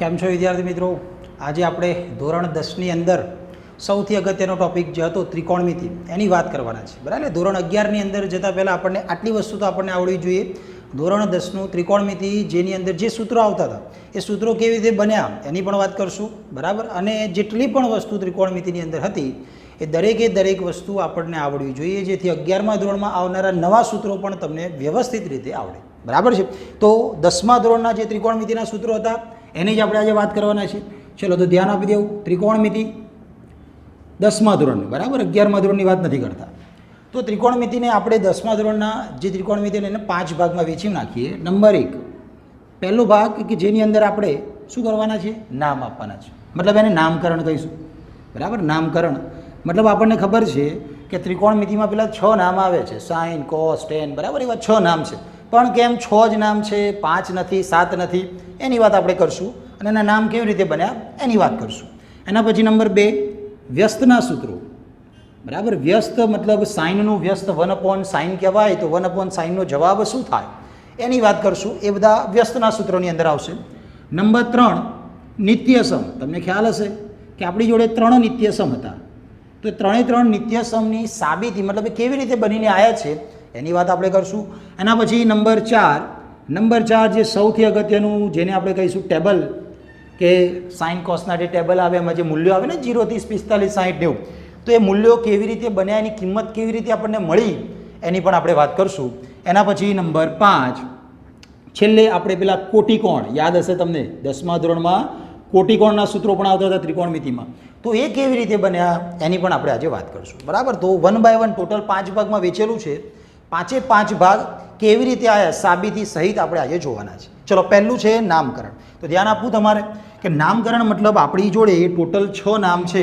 કેમ છો વિદ્યાર્થી મિત્રો? આજે આપણે ધોરણ 10ની અંદર સૌથી અગત્યનો ટોપિક જે હતો ત્રિકોણમિતિ એની વાત કરવાના છે, બરાબર. ધોરણ 11ની અંદર જતાં પહેલાં આપણને આટલી વસ્તુ તો આપણને આવડવી જોઈએ. ધોરણ 10નું ત્રિકોણમિતિ જેની અંદર જે સૂત્રો આવતા હતા એ સૂત્રો કેવી રીતે બન્યા એની પણ વાત કરશું, બરાબર. અને જેટલી પણ વસ્તુ ત્રિકોણમિતિની અંદર હતી એ દરેક વસ્તુ આપણને આવડવી જોઈએ, જેથી 11મા ધોરણમાં આવનારા નવા સૂત્રો પણ તમને વ્યવસ્થિત રીતે આવડે, બરાબર છે. તો 10મા ધોરણના જે ત્રિકોણમિતિના સૂત્રો હતા એની જ આપણે આજે વાત કરવાના છે. ચલો તો ધ્યાન આપી દેવું. ત્રિકોણમિતિ 10મા ધોરણની, બરાબર, 11મા ધોરણની વાત નથી કરતા. તો ત્રિકોણમિતિને આપણે 10મા ધોરણના જે ત્રિકોણમિતિને એને 5 ભાગમાં વેચી નાખીએ. નંબર 1, પહેલો ભાગ કે જેની અંદર આપણે શું કરવાના છે? નામ આપવાના છે, મતલબ એને નામકરણ કહીશું, બરાબર. નામકરણ મતલબ આપણને ખબર છે કે ત્રિકોણમિતિમાં પેલા 6 નામ આવે છે, સાઇન, કોસ, ટેન, બરાબર. એવા 6 નામ છે, પણ કેમ 6 જ નામ છે, 5 નથી, 7 નથી, એની વાત આપણે કરશું. અને એના નામ કેવી રીતે બન્યા એની વાત કરશું. એના પછી નંબર 2, વ્યસ્તના સૂત્રો, બરાબર. વ્યસ્ત મતલબ સાઇનનું વ્યસ્ત 1/sin કહેવાય, તો 1/sinનો જવાબ શું થાય એની વાત કરશું. એ બધા વ્યસ્તના સૂત્રોની અંદર આવશે. નંબર 3, નિત્યસમ. તમને ખ્યાલ હશે કે આપણી જોડે 3 નિત્યસમ હતા, તો 3 નિત્યસમની સાબિતી મતલબ એ કેવી રીતે બનીને આવ્યા છે એની વાત આપણે કરશું. એના પછી નંબર 4 જે સૌથી અગત્યનું, જેને આપણે કહીશું ટેબલ, કે સાઇન કોસના જે ટેબલ આવે એમાં જે મૂલ્યો આવે ને 0, 30, 45, 60, 90, તો એ મૂલ્યો કેવી રીતે બન્યા, એની કિંમત કેવી રીતે આપણને મળી એની પણ આપણે વાત કરશું. એના પછી નંબર 5, છેલ્લે આપણે પેલા કોટિકોણ, યાદ હશે તમને 10મા ધોરણમાં કોટિકોણના સૂત્રો પણ આવતા હતા ત્રિકોણમિતિમાં, તો એ કેવી રીતે બન્યા એની પણ આપણે આજે વાત કરશું, બરાબર. તો 1 by 1 ટોટલ 5 ભાગમાં વેચેલું છે. 5 ભાગ કેવી રીતે આવ્યા સાબિતી સહિત આપણે આજે જોવાના છે. ચલો, પહેલું છે નામકરણ. તો ધ્યાન આપવું તમારે કે નામકરણ મતલબ આપણી જોડે ટોટલ 6 નામ છે,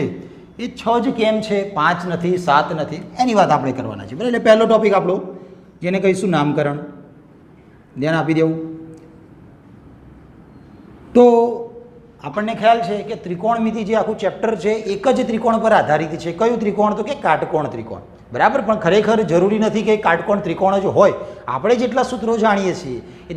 એ 6 જ કેમ છે, 5 નથી, 7 નથી, એની વાત આપણે કરવાના છે, બરાબર. એટલે પહેલો ટોપિક આપણો જેને કહીશું નામકરણ. ધ્યાન આપી દેવું. તો આપણને ખ્યાલ છે કે ત્રિકોણમિતિ જે આખું ચેપ્ટર છે એક જ ત્રિકોણ પર આધારિત છે. કયું ત્રિકોણ? તો કે કાટકોણ ત્રિકોણ, બરાબર. પણ ખરેખર જરૂરી નથી કે કાટકોણ ત્રિકોણ જ હોય. આપણે જેટલા સૂત્રો જાણીએ છીએ એ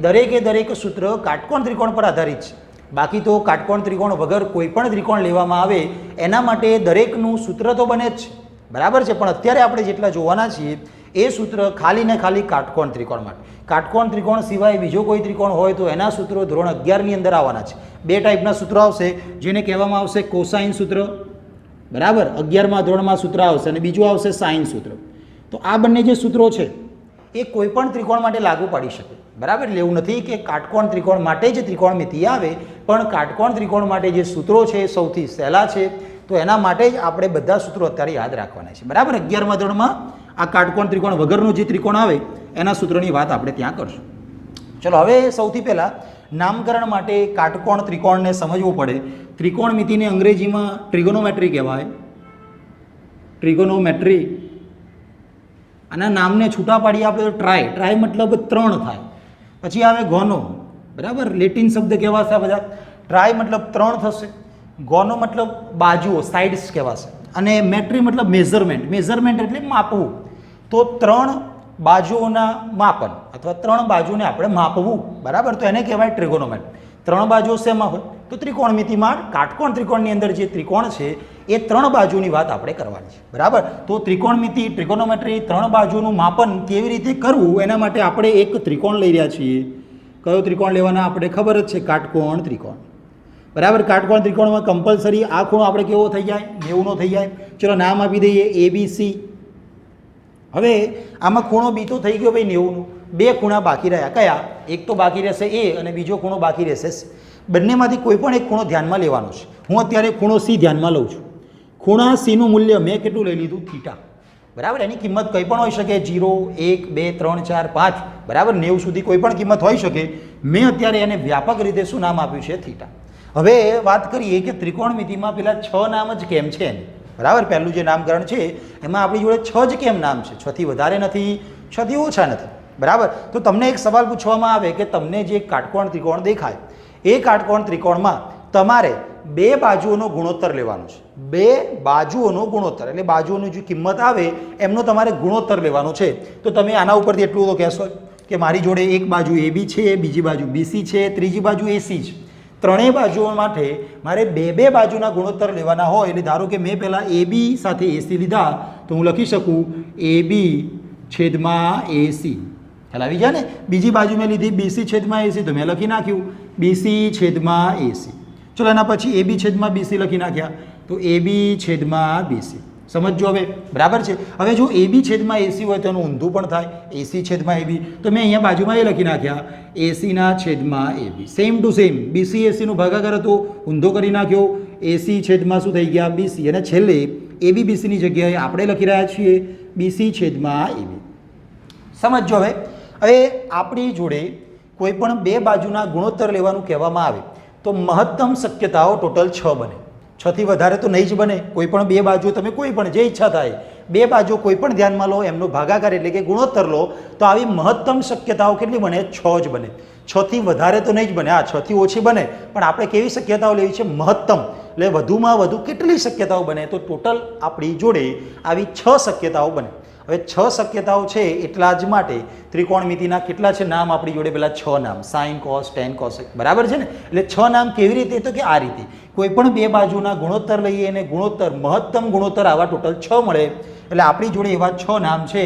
દરેક સૂત્ર કાટકોણ ત્રિકોણ પર આધારિત છે. બાકી તો કાટકોણ ત્રિકોણ વગર કોઈ પણ ત્રિકોણ લેવામાં આવે એના માટે દરેકનું સૂત્ર તો બને જ છે, બરાબર છે. પણ અત્યારે આપણે જેટલા જોવાના છીએ એ સૂત્ર ખાલી ને ખાલી કાટકોણ ત્રિકોણ માટે. કાટકોણ ત્રિકોણ સિવાય બીજો કોઈ ત્રિકોણ હોય તો એના સૂત્રો ધોરણ 11ની અંદર આવવાના છે. 2 ટાઈપના સૂત્રો આવશે, જેને કહેવામાં આવશે કોસાઇન સૂત્ર, બરાબર. 11મા ધોરણમાં સૂત્ર આવશે, અને બીજું આવશે સાઇન સૂત્ર. તો આ બંને જે સૂત્રો છે એ કોઈ પણ ત્રિકોણ માટે લાગુ પાડી શકે, બરાબર. એટલે એવું નથી કે કાટકોણ ત્રિકોણ માટે જ ત્રિકોણમિતિ આવે, પણ કાટકોણ ત્રિકોણ માટે જે સૂત્રો છે એ સૌથી સહેલા છે, તો એના માટે જ આપણે બધા સૂત્રો અત્યારે યાદ રાખવાના છે, બરાબર. 11મા ધોરણમાં આ કાટકોણ ત્રિકોણ વગરનું જે ત્રિકોણ આવે એના સૂત્રોની વાત આપણે ત્યાં કરશું. ચલો, હવે સૌથી પહેલાં નામકરણ માટે કાટકોણ ત્રિકોણને સમજવું પડે. ત્રિકોણમિતિને અંગ્રેજીમાં ટ્રિગોનોમેટ્રી કહેવાય, ટ્રિગોનોમેટ્રી. આના નામને છૂટા પાડીએ આપણે તો ટ્રાય મતલબ 3 થાય. પછી આવે ગોનો, બરાબર. લેટિન શબ્દ કહેવાશે આ બધા. ટ્રાય મતલબ 3 થશે, ગોનો મતલબ બાજુઓ, સાઇડ્સ કહેવાશે, અને મેટ્રી મતલબ મેઝરમેન્ટ એટલે માપવું. તો 3 બાજુઓના માપન અથવા 3 બાજુને આપણે માપવું, બરાબર. તો એને કહેવાય ટ્રિગોનોમેટ્રી. 3 બાજુઓ શેમાં હોય? તો ત્રિકોણમિતિમાં કાટકોણ ત્રિકોણની અંદર જે ત્રિકોણ છે એ 3 બાજુની વાત આપણે કરવાની છે, બરાબર. તો ત્રિકોણમિતિ, ટ્રિગોનોમેટ્રી, 3 બાજુનું માપન કેવી રીતે કરવું એના માટે આપણે એક ત્રિકોણ લઈ રહ્યા છીએ. કયો ત્રિકોણ લેવાના આપણે ખબર જ છે, કાટકોણ ત્રિકોણ, બરાબર. કાટકોણ ત્રિકોણમાં કમ્પલસરી આ ખૂણો આપણે કેવો થઈ જાય? 90નો થઈ જાય. ચલો, નામ આપી દઈએ ABC. હવે આમાં ખૂણો બી તો થઈ ગયો ભાઈ 90નો. 2 ખૂણા બાકી રહ્યા. કયા? એક તો બાકી રહેશે A અને બીજો ખૂણો બાકી રહેશે C. બંનેમાંથી કોઈ પણ એક ખૂણો ધ્યાનમાં લેવાનો છે. હું અત્યારે ખૂણો C ધ્યાનમાં લઉં છું. ખૂણા Cનું મૂલ્ય મેં કેટલું લઈ લીધું? થીટા, બરાબર. એની કિંમત કંઈ પણ હોઈ શકે, 0, 1, 2, 3, 4, 5, બરાબર. 90 સુધી કોઈ પણ કિંમત હોઈ શકે. મેં અત્યારે એને વ્યાપક રીતે શું નામ આપ્યું છે? થીટા. હવે વાત કરીએ કે ત્રિકોણમિતિમાં પેલા 6 નામ જ કેમ છે, બરાબર. પહેલું જે નામકરણ છે એમાં આપણી જોડે 6 જ કેમ નામ છે? 6 થી વધારે નથી, 6 થી ઓછા નથી, બરાબર. તો તમને એક સવાલ પૂછવામાં આવે કે તમને જે કાટકોણ ત્રિકોણ દેખાય એ કાટકોણ ત્રિકોણમાં તમારે 2 બાજુઓનો ગુણોત્તર લેવાનો છે. 2 બાજુઓનો ગુણોત્તર એટલે બાજુઓની જે કિંમત આવે એમનો તમારે ગુણોત્તર લેવાનો છે. તો તમે આના ઉપરથી એટલું તો કહેશો કે મારી જોડે એક બાજુ AB છે, બીજી બાજુ BC છે, ત્રીજી બાજુ AC છે. ત્રણેય બાજુઓ માટે મારે બે બે બાજુના ગુણોત્તર લેવાના હોય એટલે ધારો કે મેં પહેલાં એ બી સાથે એસી લીધા તો હું લખી શકું એ બી છેદમાં એસી. ખ્યાલ આવી જાય ને. બીજી બાજુ મેં લીધી બીસી છેદમાં એસી તો મેં લખી નાખ્યું બીસી છેદમાં એસી. ચલો એના પછી એ બી છેદમાં બીસી લખી નાખ્યા તો એ બી છેદમાં બીસી. સમજો હવે બરાબર છે. હવે જો એ બી છેદમાં એસી હોય તો એનું ઊંધું પણ થાય એસી છેદમાં એ બી તો મેં અહીંયા બાજુમાં એ લખી નાખ્યા એસીના છેદમાં એ બી. સેમ ટુ સેમ બીસી એસીનો ભાગાકાર હતો ઊંધો કરી નાખ્યો એસી છેદમાં શું થઈ ગયા બીસી અને છેલ્લે એ બી બીસીની જગ્યાએ આપણે લખી રહ્યા છીએ બીસી છેદમાં એ બી. સમજો હવે આપણી જોડે કોઈ પણ બે બાજુના ગુણોત્તર લેવાનું કહેવામાં આવે તો મહત્તમ શક્યતાઓ ટોટલ 6 બને. 6 થી વધારે તો નહીં જ બને. કોઈ પણ બે બાજુ તમે કોઈ પણ જે ઈચ્છા થાય બે બાજુ કોઈ પણ ધ્યાનમાં લો એમનો ભાગાકાર એટલે કે ગુણોત્તર લો તો આવી મહત્તમ શક્યતાઓ કેટલી બને 6 જ બને. 6 થી વધારે તો નહીં જ બને. 6 થી ઓછી બને પણ આપણે કેવી શક્યતાઓ લેવી છે મહત્તમ એટલે વધુમાં વધુ કેટલી શક્યતાઓ બને તો ટોટલ આપણી જોડે આવી 6 શક્યતાઓ બને. હવે 6 શક્યતાઓ છે એટલા જ માટે ત્રિકોણમિતિના કેટલા છે નામ આપણી જોડે પેલા 6 નામ સાઇન કોસ ટેન કોસેક બરાબર છે ને. એટલે 6 નામ કેવી રીતે તો કે આ રીતે કોઈ પણ બે બાજુના ગુણોત્તર લઈએ અને ગુણોત્તર મહત્તમ ગુણોત્તર આવા ટોટલ 6 મળે એટલે આપણી જોડે એવા 6 નામ છે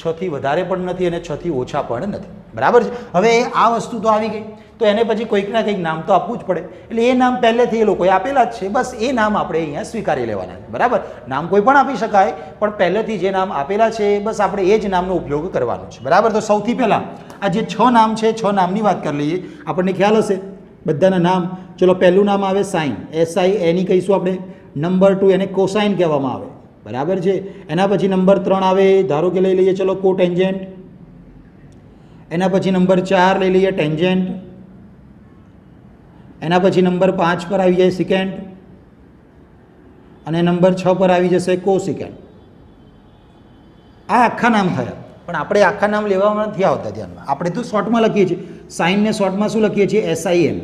6 થી વધારે પણ નથી અને 6 થી ઓછા પણ નથી બરાબર છે. હવે આ વસ્તુ તો આવી ગઈ તો એને પછી કોઈક ના કંઈક નામ તો આપવું જ પડે એટલે એ નામ પહેલેથી એ લોકોએ આપેલા જ છે બસ એ નામ આપણે અહીંયા સ્વીકારી લેવાના છે બરાબર. નામ કોઈ પણ આપી શકાય પણ પહેલેથી જે નામ આપેલા છે બસ આપણે એ જ નામનો ઉપયોગ કરવાનો છે બરાબર. તો સૌથી પહેલાં આ જે 6 નામ છે 6 નામની વાત કરી લઈએ. આપણને ખ્યાલ હશે બધાના નામ. ચલો પહેલું નામ આવે સાઇન એસઆઈ એની કહીશું આપણે. નંબર 2 એને કોસાઇન કહેવામાં આવે બરાબર છે. એના પછી નંબર 3 આવે ધારો કે લઈ લઈએ ચલો કોટેન્જન્ટ. એના પછી નંબર 4 લઈ લઈએ ટેન્જન્ટ. એના પછી નંબર 5 પર આવી જાય સિકેન્ટ અને નંબર 6 પર આવી જશે કોસિકેન્ટ. આ આખા નામ થયા પણ આપણે આખા નામ લેવામાં નથી આવતા ધ્યાનમાં. આપણે તો શોર્ટમાં લખીએ છીએ. સાઇનને શોર્ટમાં શું લખીએ છીએ એસઆઈએન.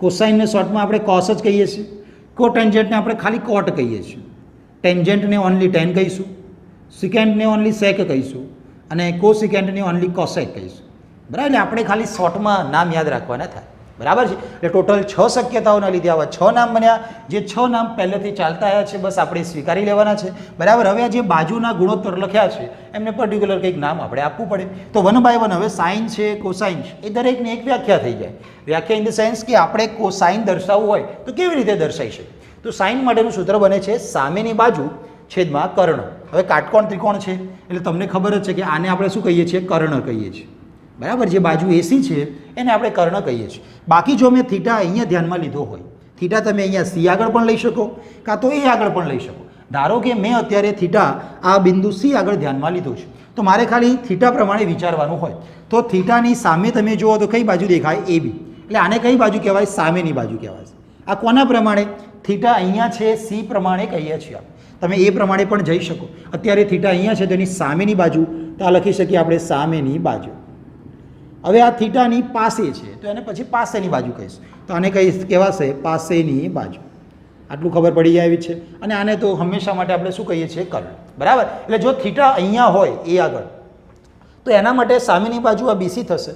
કોસાઇનને શોર્ટમાં આપણે કોસ જ કહીએ છીએ. કોટેન્જન્ટને આપણે ખાલી કોટ કહીએ છીએ. ટેન્જન્ટને ઓનલી ટેન કહીશું. સિકેન્ટને ઓનલી સેક કહીશું અને કોસિકેન્ટને ઓનલી કોસેક કહીશું બરાબર. એટલે આપણે ખાલી શોર્ટમાં નામ યાદ રાખવાના થાય બરાબર છે. એટલે ટોટલ 6 શક્યતાઓના લીધે આવા 6 નામ બન્યા. જે 6 નામ પહેલેથી ચાલતા આવ્યા છે બસ આપણે સ્વીકારી લેવાના છે બરાબર. હવે આ જે બાજુના ગુણોત્તર લખ્યા છે એમને પર્ટિક્યુલર કંઈક નામ આપણે આપવું પડે. તો વન બાય વન હવે સાઇન છે કોસાઇન છે એ દરેકની એક વ્યાખ્યા થઈ જાય. વ્યાખ્યા ઇન ધ સેન્સ કે આપણે કોસાઇન દર્શાવવું હોય તો કેવી રીતે દર્શાવી શકીએ. તો સાઇન માટેનું સૂત્ર બને છે સામેની બાજુ છેદમાં કર્ણ. હવે કાટકોણ ત્રિકોણ છે એટલે તમને ખબર જ છે કે આને આપણે શું કહીએ છીએ કર્ણ કહીએ છીએ બરાબર. જે બાજુ એસી છે એને આપણે કર્ણ કહીએ છીએ. બાકી જો મેં થીટા અહીંયા ધ્યાનમાં લીધો હોય થીટા તમે અહીંયા સી આગળ પણ લઈ શકો કાં તો એ આગળ પણ લઈ શકો. ધારો કે મેં અત્યારે થીટા આ બિંદુ સી આગળ ધ્યાનમાં લીધો છે તો મારે ખાલી થીટા પ્રમાણે વિચારવાનું હોય તો થીટાની સામે તમે જુઓ તો કઈ બાજુ દેખાય એ બી એટલે આને કઈ બાજુ કહેવાય સામેની બાજુ કહેવાય. આ કોના પ્રમાણે થીટા અહીંયા છે સી પ્રમાણે કહીએ છીએ. તમે એ પ્રમાણે પણ જઈ શકો. અત્યારે થીટા અહીંયા છે તો એની સામેની બાજુ તો આ લખી શકીએ આપણે સામેની બાજુ. હવે આ થીટાની પાસે છે તો એને પછી પાસેની બાજુ કહીશું તો આને કહેવાશે પાસેની બાજુ. આટલું ખબર પડી જાય એવી છે. અને આને તો હંમેશા માટે આપણે શું કહીએ છીએ કર્ણ બરાબર. એટલે જો થીટા અહીંયા હોય એ આગળ તો એના માટે સામેની બાજુ આ બીસી થશે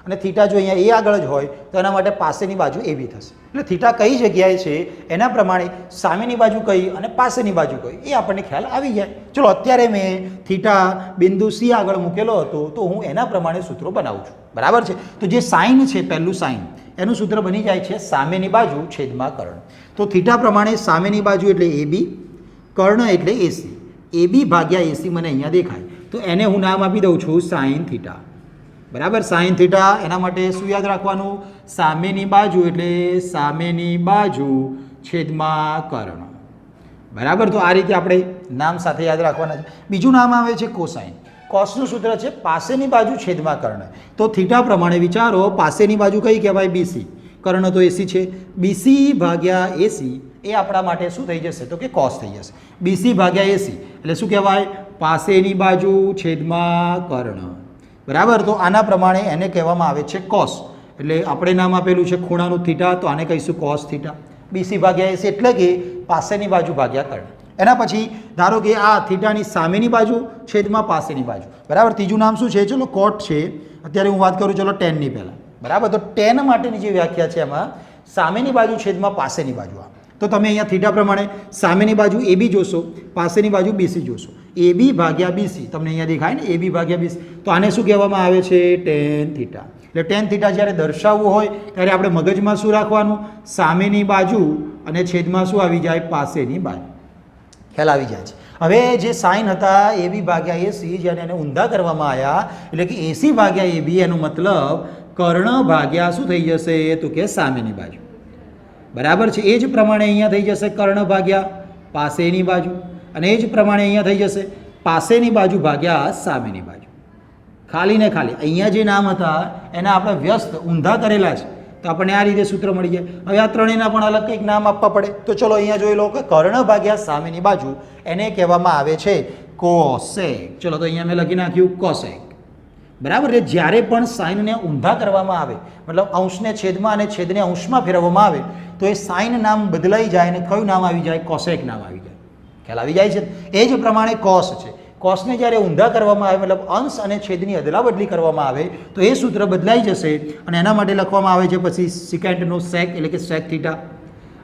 અને થીટા જો અહીંયા એ આગળ જ હોય તો એના માટે પાસેની બાજુ એ બી થશે. એટલે થીટા કઈ જગ્યાએ છે એના પ્રમાણે સામેની બાજુ કઈ અને પાસેની બાજુ કઈ એ આપણને ખ્યાલ આવી જાય. ચલો અત્યારે મેં થીટા બિંદુ સી આગળ મૂકેલો હતો તો હું એના પ્રમાણે સૂત્રો બનાવું છું બરાબર છે. તો જે સાઇન છે પહેલું સાઇન એનું સૂત્ર બની જાય છે સામેની બાજુ છેદમાં કર્ણ. તો થીટા પ્રમાણે સામેની બાજુ એટલે એ બી કર્ણ એટલે એસી. એ બી ભાગ્યા એસી મને અહીંયા દેખાય તો એને હું નામ આપી દઉં છું સાઇન થીટા બરાબર. સાઇન થીટા એના માટે શું યાદ રાખવાનું સામેની બાજુ એટલે સામેની બાજુ છેદમાં કર્ણ બરાબર. તો આ રીતે આપણે નામ સાથે યાદ રાખવાના છે. બીજું નામ આવે છે કોસાઇન. કોસનું સૂત્ર છે પાસેની બાજુ છેદમાં કર્ણ. તો થીટા પ્રમાણે વિચારો પાસેની બાજુ કઈ કહેવાય બીસી. કર્ણ તો એસી છે. બીસી ભાગ્યા એસી એ આપણા માટે શું થઈ જશે તો કે કોસ થઈ જશે. બીસી ભાગ્યા એસી એટલે શું કહેવાય પાસેની બાજુ છેદમાં કર્ણ બરાબર. તો આના પ્રમાણે એને કહેવામાં આવે છે કોસ. એટલે આપણે નામ આપેલું છે ખૂણાનું થીટા તો આને કહીશું કોસ થીટા. બીસી ભાગ્યા એસી એટલે કે પાસેની બાજુ ભાગ્યા કર્ણ. એના પછી ધારો કે આ થીટાની સામેની બાજુ છેદમાં પાસેની બાજુ બરાબર. ત્રીજું નામ શું છે ચલો કોટ છે. અત્યારે હું વાત કરું ચલો ટેનની પહેલાં બરાબર. તો ટેન માટેની જે વ્યાખ્યા છે એમાં સામેની બાજુ છેદમાં પાસેની બાજુ આ. તો તમે અહીંયા થીટા પ્રમાણે સામેની બાજુ એ બી જોશો, પાસેની બાજુ બીસી જોશો. એ બી ભાગ્યા બીસી તમને અહીંયા દેખાય ને, એ બી ભાગ્યા બીસી. તો આને શું કહેવામાં આવે છે? Ten theta. એટલે ટેન થીટા જ્યારે દર્શાવવું હોય ત્યારે આપણે મગજમાં શું રાખવાનું? સામેની બાજુ અને છેદમાં શું આવી જાય? પાસેની બાજુ. ખ્યાલ આવી જાય છે. હવે જે સાઇન હતા એ બી ભાગ્યા એસી, જ્યારે એને ઊંધા કરવામાં આવ્યા એટલે કે એસી ભાગ્યા એ બી, એનો મતલબ કર્ણ ભાગ્યા શું થઈ જશે? તો કે સામેની બાજુ. બરાબર છે. એ જ પ્રમાણે અહીંયા થઈ જશે કર્ણ ભાગ્યા પાસેની બાજુ, અને એ જ પ્રમાણે અહીંયા થઈ જશે પાસેની બાજુ ભાગ્યા સામેની બાજુ. ખાલી ને ખાલી અહીંયા જે નામ હતા એના આપણે વ્યસ્ત ઊંધા કરેલા છે, તો આપણને આ રીતે સૂત્ર મળી જાય. હવે આ ત્રણેયના પણ અલગ કંઈક નામ આપવા પડે. તો ચલો અહીંયા જોઈ લો કે કર્ણ ભાગ્યા સામેની બાજુ એને કહેવામાં આવે છે કોસેક. ચલો તો અહીંયા મેં લખી નાખ્યું કોસેક. બરાબર છે. જ્યારે પણ સાઇનને ઊંધા કરવામાં આવે, મતલબ અંશને છેદમાં અને છેદને અંશમાં ફેરવવામાં આવે, તો એ સાઇન નામ બદલાઈ જાય અને કયું નામ આવી જાય? કોસેક નામ આવી જાય. ખ્યાલ આવી જાય છે. એ જ પ્રમાણે કોસ છે. કોસને જ્યારે ઊંધા કરવામાં આવે, મતલબ અંશ અને છેદની અદલા બદલી કરવામાં આવે, તો એ સૂત્ર બદલાઈ જશે અને એના માટે લખવામાં આવે છે પછી સિકેન્ડનું સેક એટલે કે સેક થીટા.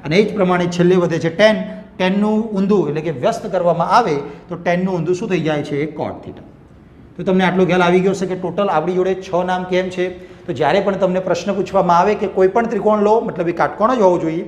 અને એ જ પ્રમાણે છેલ્લે વધે છે ટેન. ટેનનું ઊંધું એટલે કે વ્યસ્ત કરવામાં આવે તો ટેનનું ઊંધું શું થઈ જાય છે? કોટ થીટા. તો તમને આટલો ખ્યાલ આવી ગયો છે કે ટોટલ આપણી જોડે 6 નામ કેમ છે. તો જ્યારે પણ તમને પ્રશ્ન પૂછવામાં આવે કે કોઈ પણ ત્રિકોણ લો, મતલબ એ કાટકોણ જ હોવો જોઈએ,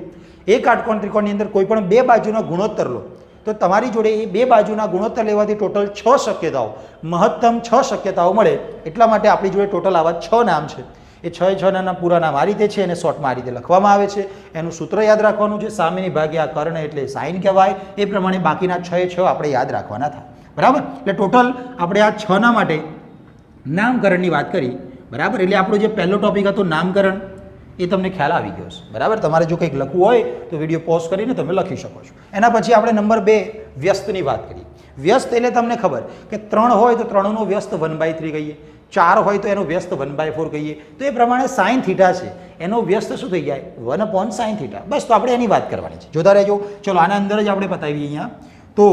એ કાટકોણ ત્રિકોણની અંદર કોઈ પણ બે બાજુનો ગુણોત્તર લો, તો તમારી જોડે એ બે બાજુના ગુણોત્તર લેવાથી ટોટલ 6 શક્યતાઓ, મહત્તમ 6 શક્યતાઓ મળે. એટલા માટે આપણી જોડે ટોટલ આવા 6 નામ છે. એ 6 નામ પૂરા નામ આ રીતે છે અને શોર્ટમાં આ રીતે લખવામાં આવે છે. એનું સૂત્ર યાદ રાખવાનું છે. સામેની ભાગ્યા કર્ણ એટલે સાઇન કહેવાય. એ પ્રમાણે બાકીના 6 આપણે યાદ રાખવાના થાય. બરાબર. એટલે ટોટલ આપણે આ 6 ના માટે નામકરણની વાત કરી. બરાબર. એટલે આપણો જે પહેલો ટોપિક હતો નામકરણ, એ તમને ખ્યાલ આવી ગયો છે. બરાબર. તમારે જો કંઈક લખવું હોય તો વિડીયો પોઝ કરીને તમે લખી શકો છો. એના પછી આપણે નંબર 2 વ્યસ્તની વાત કરીએ. વ્યસ્ત એટલે તમને ખબર કે 3 હોય તો 3નો વ્યસ્ત 1/3 કહીએ, 4 હોય તો એનો વ્યસ્ત 1/4 કહીએ. તો એ પ્રમાણે સાઇન થીટા છે એનો વ્યસ્ત શું થઈ જાય? 1/sin theta. બસ તો આપણે એની વાત કરવાની છે. જોતા રહેજો. ચલો આના અંદર જ આપણે બતાવીએ અહીંયા. તો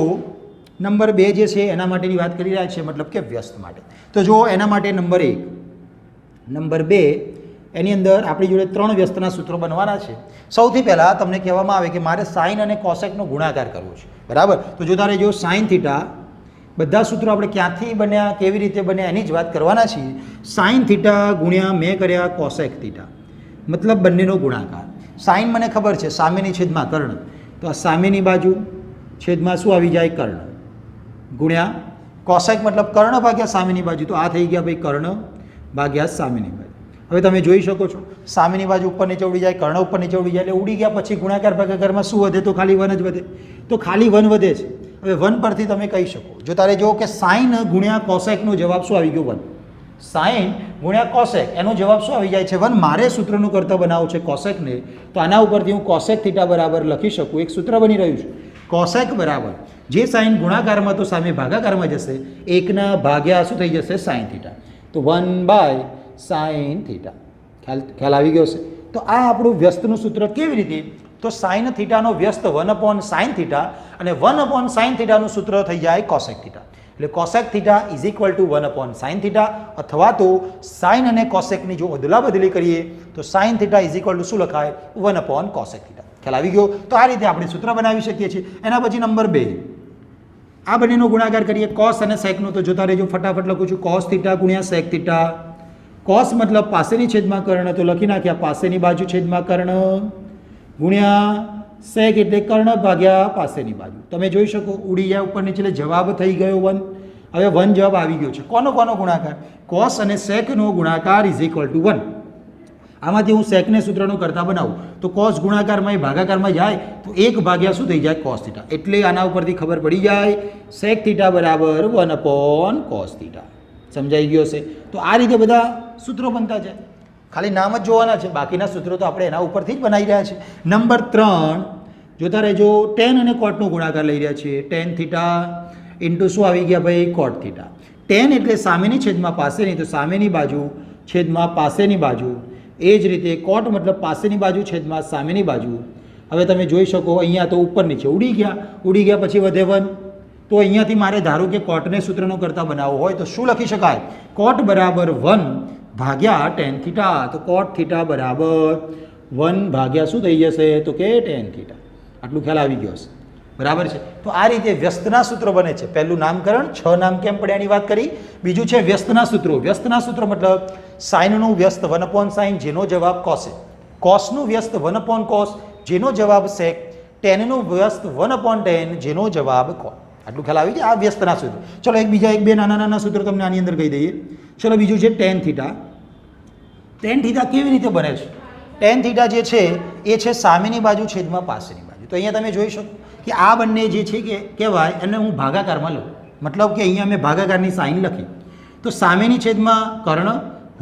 નંબર 2 જે છે એના માટેની વાત કરી રહ્યા છીએ, મતલબ કે વ્યસ્ત માટે. તો જો એના માટે નંબર 1, નંબર 2 એની અંદર આપણી જોડે 3 વ્યસ્તના સૂત્રો બનવાના છે. સૌથી પહેલાં તમને કહેવામાં આવે કે મારે સાઇન અને કોસેકનો ગુણાકાર કરવો છે. બરાબર. તો જોતા રહેજો. સાઇન થીટા, બધા સૂત્રો આપણે ક્યાંથી બન્યા, કેવી રીતે બન્યા એની જ વાત કરવાના છીએ. સાઇન થીટા ગુણ્યા મેં કર્યા કોસેક થીટા, મતલબ બંનેનો ગુણાકાર. સાઇન મને ખબર છે સામેની છેદમાં કર્ણ, તો આ સામેની બાજુ છેદમાં શું આવી જાય? કર્ણ. ગુણ્યા કોસેક મતલબ કર્ણ ભાગ્યા સામેની બાજુ, તો આ થઈ ગયા ભાઈ કર્ણ ભાગ્યા સામેની બાજુ. હવે તમે જોઈ શકો છો સામેની બાજુ ઉપર નીચે ઉડી જાય, કર્ણ ઉપર નીચે ઉડી જાય, એટલે ઉડી ગયા પછી ગુણાકાર ભાગાકારમાં શું વધે? તો ખાલી 1 જ વધે. તો ખાલી 1 વધે છે. હવે 1 પરથી તમે કહી શકો, જો તારે જો કે સાઇન ગુણ્યા કોસેકનો જવાબ શું આવી ગયો? 1. સાઇન ગુણ્યા કોસેક એનો જવાબ શું આવી જાય છે? 1. મારે સૂત્રનું કરતા બનાવવું છે કોસેકને, તો આના ઉપરથી હું કોસેક થીટા બરાબર લખી શકું. એક સૂત્ર બની રહ્યું છે કોસેક બરાબર, જે સાઇન ગુણાકારમાં તો સામે ભાગાકારમાં જશે, 1ના ભાગ્યા શું થઈ જશે? Sine theta. તો 1/sin થીટા. ખ્યાલ આવી ગયો છે. તો આ આપણું વ્યસ્તનું સૂત્ર કેવી રીતે? તો સાઇન થીટાનો વ્યસ્ત 1/sin થીટા અને 1/sin થીટાનું સૂત્ર થઈ જાય કોસેક થીટા. એટલે cosec theta is equal two 1/sin theta, અથવા તો સાઇન અને કોસેકની જો અદલા બદલી કરીએ તો sine theta is equal two શું લખાય? 1/cosec theta. ખ્યાલ આવી ગયો. તો આ રીતે આપણે સૂત્ર બનાવી શકીએ છીએ. એના પછી નંબર 2, આ બંનેનો ગુણાકાર કરીએ કોસ અને સેકનો. તો જોતા રહેજો, ફટાફટ લખું છું. કોસ થીટા ગુણ્યા સેક થીટા. કોસ મતલબ પાસેની છેદમાં કર્ણ, તો લખી નાખ્યા પાસેની બાજુ છેદમાં કર્ણ, ગુણ્યા સેક એટલે કર્ણ ભાગ્યા પાસેની બાજુ. તમે જોઈ શકો ઉડી જાય ઉપર નીચે, જવાબ થઈ ગયો 1. હવે 1 જવાબ આવી ગયો છે. કોનો ગુણાકાર? કોસ અને સેકનો ગુણાકાર ઇઝ ઇક્વલ ટુ 1. આમાંથી હું સેકને સૂત્રનો કરતા બનાવું તો કોસ ગુણાકારમાં ભાગાકારમાં જાય તો 1 ભાગ્યા શું થઈ જાય? Cos theta. એટલે આના ઉપરથી ખબર પડી જાય સેક થીટા બરાબર 1/cos થીટા. સમજાઈ ગયો છે. તો આ રીતે બધા સૂત્રો બનતા જાય. ખાલી નામ જ જોવાના છે, બાકીના સૂત્રો તો આપણે એના ઉપરથી જ બનાવી રહ્યા છીએ. નંબર 3 જોતા રહેજો. ટેન અને કોટનો ગુણાકાર લઈ રહ્યા છીએ. ટેન થીટા ઇન્ટુ શું આવી ગયા ભાઈ? કોટ થીટા. ટેન એટલે સામેની છેદમાં પાસેની, તો સામેની બાજુ છેદમાં પાસેની બાજુ. એ જ રીતે કોટ મતલબ પાસેની બાજુ છેદમાં સામેની બાજુ. હવે તમે જોઈ શકો અહીંયા તો ઉપર નીચે ઉડી ગયા પછી વધે 1. તો અહીંયાથી મારે ધારો કે કોટને સૂત્રનો કરતા બનાવવો હોય તો શું લખી શકાય? કોટ બરાબર 1 ભાગ્યા ટેન થીટા. તો કોટ થીટા બરાબર 1 ભાગ્યા શું થઈ જશે તો કે tan થીટા. આટલું ખ્યાલ આવી ગયો હશે, બરાબર છે. તો આ રીતે વ્યસ્તના સૂત્રો બને છે. પહેલું નામકરણ, 6 નામ કેમ પડ્યા એની વાત કરી. બીજું છે વ્યસ્તના સૂત્રો. વ્યસ્તના સૂત્રો મતલબ સાઇનનું વ્યસ્ત 1/sin, જેનો જવાબ cos છે. કોસનું વ્યસ્ત 1/cos, જેનો જવાબ sec. ટેનનું વ્યસ્ત 1/tan, જેનો જવાબ cot. આટલું ખ્યાલ આવી જાય. આ વ્યસ્તના સૂત્રો. ચલો એક બે નાના નાના સૂત્રો તમને આની અંદર કહી દઈએ. ચલો બીજું છે tan થીટા. tan થીટા કેવી રીતે બને છે? tan થીટા જે છે એ છે સામેની બાજુ છેદમાં પાસેની બાજુ. તો અહીંયા તમે જોઈ શકો કે આ બંને જે છે કે કહેવાય એને હું ભાગાકારમાં લઉં, મતલબ કે અહીંયા મેં ભાગાકારની સાઇન લખી. તો સામેની છેદમાં કર્ણ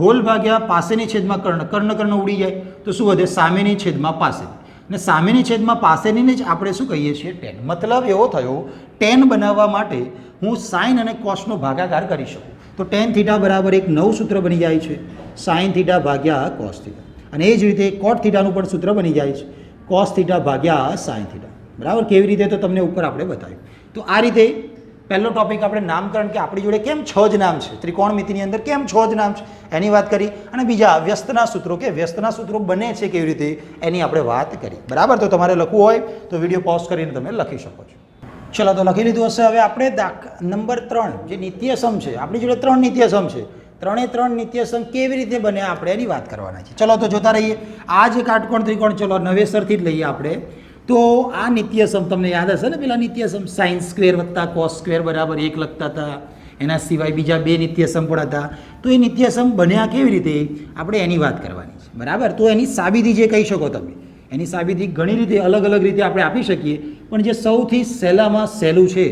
હોલ ભાગ્યા પાસેની છેદમાં કર્ણ. કર્ણ ઉડી જાય તો શું વધે? સામેની છેદમાં પાસેની. અને સામેની છેદમાં પાસેનીને જ આપણે શું કહીએ છીએ? tan. મતલબ એવો થયો tan બનાવવા માટે હું સાઇન અને કોસનો ભાગાકાર કરી શકું. તો tan થીટા બરાબર એક નવું સૂત્ર બની જાય છે, સાઇન થીટા ભાગ્યા કોસ થીટા. અને એ જ રીતે કોટ થીટાનું પણ સૂત્ર બની જાય છે, કોસ થીટા ભાગ્યા સાઇન થીટા. બરાબર? કેવી રીતે તો તમને ઉપર આપણે બતાવ્યું. તો આ રીતે પહેલો ટોપિક આપણે નામકરણ, કે આપણી જોડે કેમ 6 જ નામ છે, ત્રિકોણમિતિની અંદર કેમ 6 જ નામ છે એની વાત કરી. અને બીજા વ્યસ્તના સૂત્રો, કે વ્યસ્તના સૂત્રો બને છે કેવી રીતે એની આપણે વાત કરી. બરાબર? તો તમારે લખવું હોય તો વિડીયો પોઝ કરીને તમે લખી શકો છો. ચલો તો લખી લીધું હશે. હવે આપણે નંબર 3 જે નિત્યસમ છે, આપણી જોડે 3 નિત્યસમ છે. 3 નિત્યસમ કેવી રીતે બને આપણે એની વાત કરવાના છે. ચલો તો જોતા રહીએ. આ જે કાટકોણ ત્રિકોણ, ચલો નવેસરથી જ લઈએ આપણે. તો આ નિત્યસમ તમને યાદ હશે ને, પેલા નિત્યસમ સાઇન સ્ક્વેર વત્તા કોસ સ્ક્વેર બરાબર 1 લખતા હતા. એના સિવાય બીજા 2 નિત્યસમ પણ હતા. તો એ નિત્યસમ બન્યા કેવી રીતે આપણે એની વાત કરવાની છે. બરાબર? તો એની સાબિતી જે કહી શકો તમે, એની સાબિતી ઘણી રીતે અલગ અલગ રીતે આપણે આપી શકીએ, પણ જે સૌથી સહેલામાં સહેલું છે